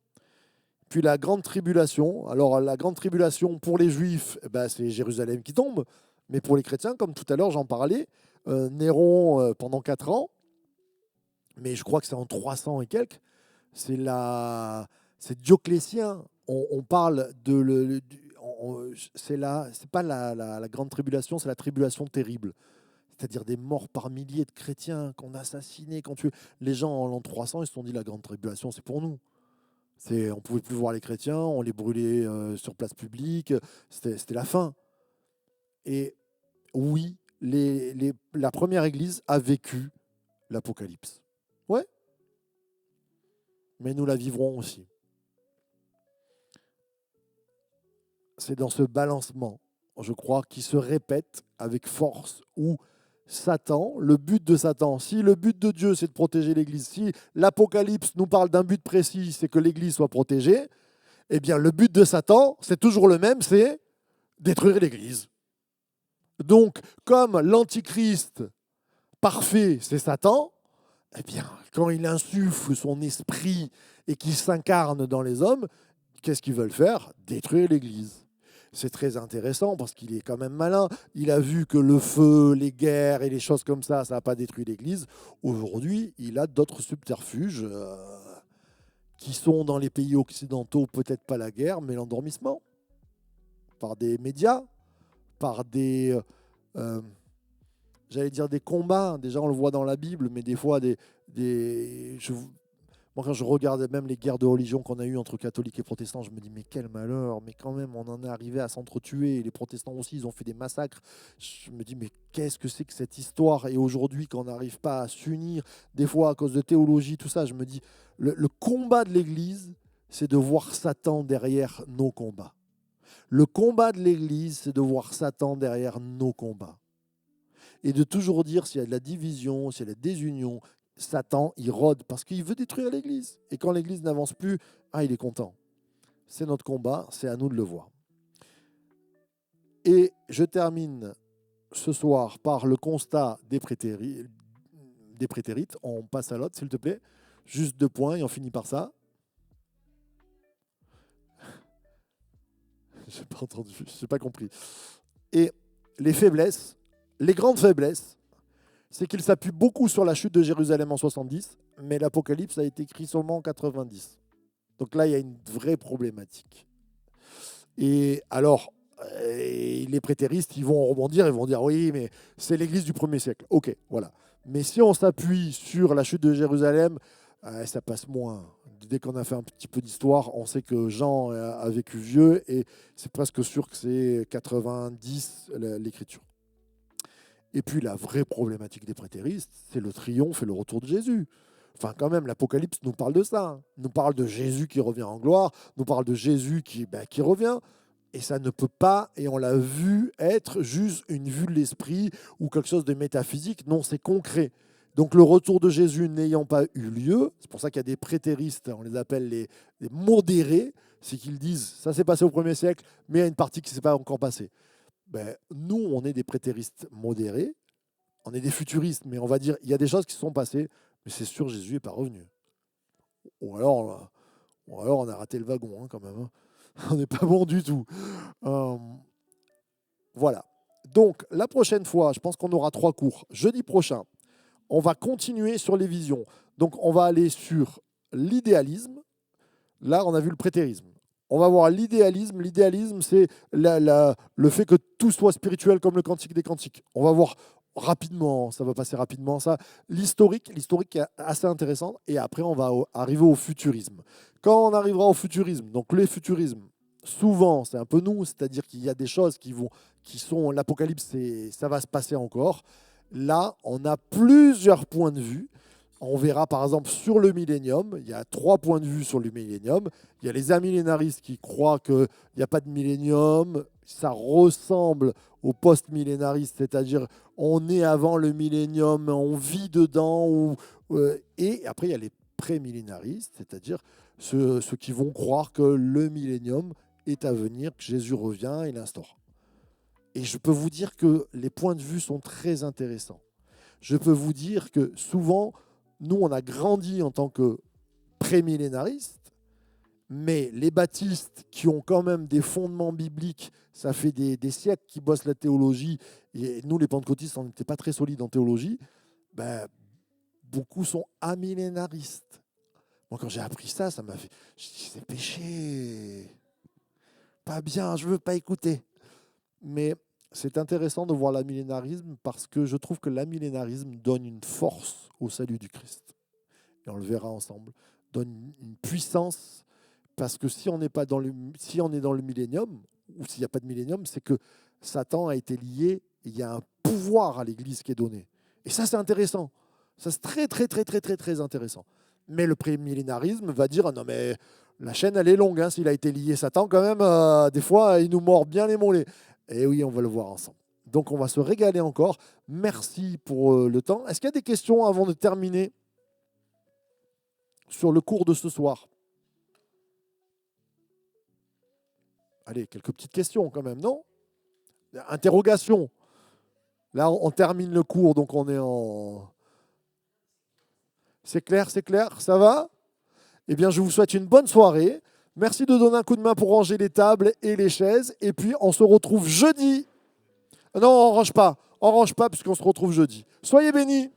Puis la grande tribulation. Alors la grande tribulation pour les Juifs, c'est Jérusalem qui tombe. Mais pour les chrétiens, comme tout à l'heure j'en parlais, Néron pendant 4 ans, mais je crois que c'est en 300 et quelques, c'est Dioclétien. On parle de... c'est pas la grande tribulation, c'est la tribulation terrible. C'est-à-dire des morts par milliers de chrétiens qu'on a assassinés, qu'on tuait. Les gens en l'an 300, ils se sont dit la grande tribulation, c'est pour nous. On ne pouvait plus voir les chrétiens, on les brûlait sur place publique, c'était la fin. Et oui, la première Église a vécu l'Apocalypse. Ouais, mais nous la vivrons aussi. C'est dans ce balancement, je crois, qui se répète avec force, où Satan, le but de Satan, si le but de Dieu c'est de protéger l'Église, si l'Apocalypse nous parle d'un but précis, c'est que l'Église soit protégée, eh bien le but de Satan, c'est toujours le même, c'est détruire l'Église. Donc, comme l'Antichrist parfait, c'est Satan, eh bien, quand il insuffle son esprit et qu'il s'incarne dans les hommes, qu'est-ce qu'ils veulent faire? Détruire l'Église. C'est très intéressant parce qu'il est quand même malin. Il a vu que le feu, les guerres et les choses comme ça n'a pas détruit l'Église. Aujourd'hui, il a d'autres subterfuges qui sont dans les pays occidentaux, peut-être pas la guerre, mais l'endormissement. Par des médias, par des... j'allais dire des combats. Déjà, on le voit dans la Bible, mais des fois, moi, quand je regarde même les guerres de religion qu'on a eues entre catholiques et protestants, je me dis, mais quel malheur, mais quand même, on en est arrivé à s'entretuer. Et les protestants aussi, ils ont fait des massacres. Je me dis, mais qu'est-ce que c'est que cette histoire? Et aujourd'hui, quand on n'arrive pas à s'unir, des fois à cause de théologie, tout ça, je me dis, le combat de l'Église, c'est de voir Satan derrière nos combats. Le combat de l'Église, c'est de voir Satan derrière nos combats. Et de toujours dire s'il y a de la division, s'il y a de la désunion, Satan, il rôde parce qu'il veut détruire l'Église. Et quand l'Église n'avance plus, il est content. C'est notre combat, c'est à nous de le voir. Et je termine ce soir par le constat des prétérites. On passe à l'autre, s'il te plaît. Juste 2 points et on finit par ça. J'ai pas entendu, j'ai pas compris. Et les faiblesses, les grandes faiblesses, c'est qu'il s'appuie beaucoup sur la chute de Jérusalem en 70, mais l'Apocalypse a été écrit seulement en 90. Donc là, il y a une vraie problématique. Et alors, les prétéristes, ils vont rebondir, ils vont dire oui, mais c'est l'Église du 1er siècle. Ok, voilà. Mais si on s'appuie sur la chute de Jérusalem, ça passe moins. Dès qu'on a fait un petit peu d'histoire, on sait que Jean a vécu vieux et c'est presque sûr que c'est 90 l'écriture. Et puis la vraie problématique des prétéristes, c'est le triomphe et le retour de Jésus. Enfin, quand même, l'Apocalypse nous parle de ça. Nous parle de Jésus qui revient en gloire, nous parle de Jésus qui revient. Et ça ne peut pas, et on l'a vu, être juste une vue de l'esprit ou quelque chose de métaphysique. Non, c'est concret. Donc le retour de Jésus n'ayant pas eu lieu, c'est pour ça qu'il y a des prétéristes, on les appelle les modérés, c'est qu'ils disent ça s'est passé au 1er siècle, mais il y a une partie qui ne s'est pas encore passée. Nous, on est des prétéristes modérés, on est des futuristes, mais on va dire il y a des choses qui se sont passées, mais c'est sûr Jésus n'est pas revenu. Ou alors on a raté le wagon quand même. On n'est pas bon du tout. Voilà. Donc la prochaine fois, je pense qu'on aura 3 cours. Jeudi prochain, on va continuer sur les visions. Donc on va aller sur l'idéalisme. Là, on a vu le prétérisme. On va voir l'idéalisme. L'idéalisme, c'est le fait que tout soit spirituel comme le cantique des cantiques. On va voir rapidement, ça va passer rapidement ça. L'historique est assez intéressant. Et après, on va arriver au futurisme. Quand on arrivera au futurisme, donc les futurismes, souvent, c'est un peu nous, c'est-à-dire qu'il y a des choses qui sont l'apocalypse, ça va se passer encore. Là, on a plusieurs points de vue. On verra par exemple sur le millénium, il y a 3 points de vue sur le millénium. Il y a les amillénaristes qui croient qu'il n'y a pas de millénium, ça ressemble au post-millénariste, c'est-à-dire on est avant le millénium, on vit dedans. Et après il y a les pré-millénaristes, c'est-à-dire ceux qui vont croire que le millénium est à venir, que Jésus revient et l'instaure. Et je peux vous dire que les points de vue sont très intéressants. Je peux vous dire que souvent, nous, on a grandi en tant que prémillénaristes, mais les baptistes qui ont quand même des fondements bibliques, ça fait des siècles qu'ils bossent la théologie, et nous, les pentecôtistes, on n'était pas très solides en théologie, beaucoup sont amillénaristes. Moi, quand j'ai appris ça, ça m'a fait... Je dis, c'est péché. Pas bien, je ne veux pas écouter. Mais c'est intéressant de voir l'amillénarisme parce que je trouve que l'amillénarisme donne une force au salut du Christ. Et on le verra ensemble. Donne une puissance Parce que si on n'est pas si on est dans le millénium, ou s'il n'y a pas de millénium, c'est que Satan a été lié, il y a un pouvoir à l'Église qui est donné. Et ça, c'est intéressant. Ça, c'est très, très, très, très, très, très intéressant. Mais le prémillénarisme va dire, ah non mais la chaîne, elle est longue, hein, s'il a été lié Satan, quand même, des fois, il nous mord bien les mollets. Et oui, on va le voir ensemble. Donc, on va se régaler encore. Merci pour le temps. Est-ce qu'il y a des questions avant de terminer sur le cours de ce soir? Allez, quelques petites questions quand même, non? Interrogation. Là, on termine le cours, donc on est en... C'est clair, ça va? Eh bien, je vous souhaite une bonne soirée. Merci de donner un coup de main pour ranger les tables et les chaises. Et puis, on se retrouve jeudi. Non, on range pas, puisqu'on se retrouve jeudi. Soyez bénis.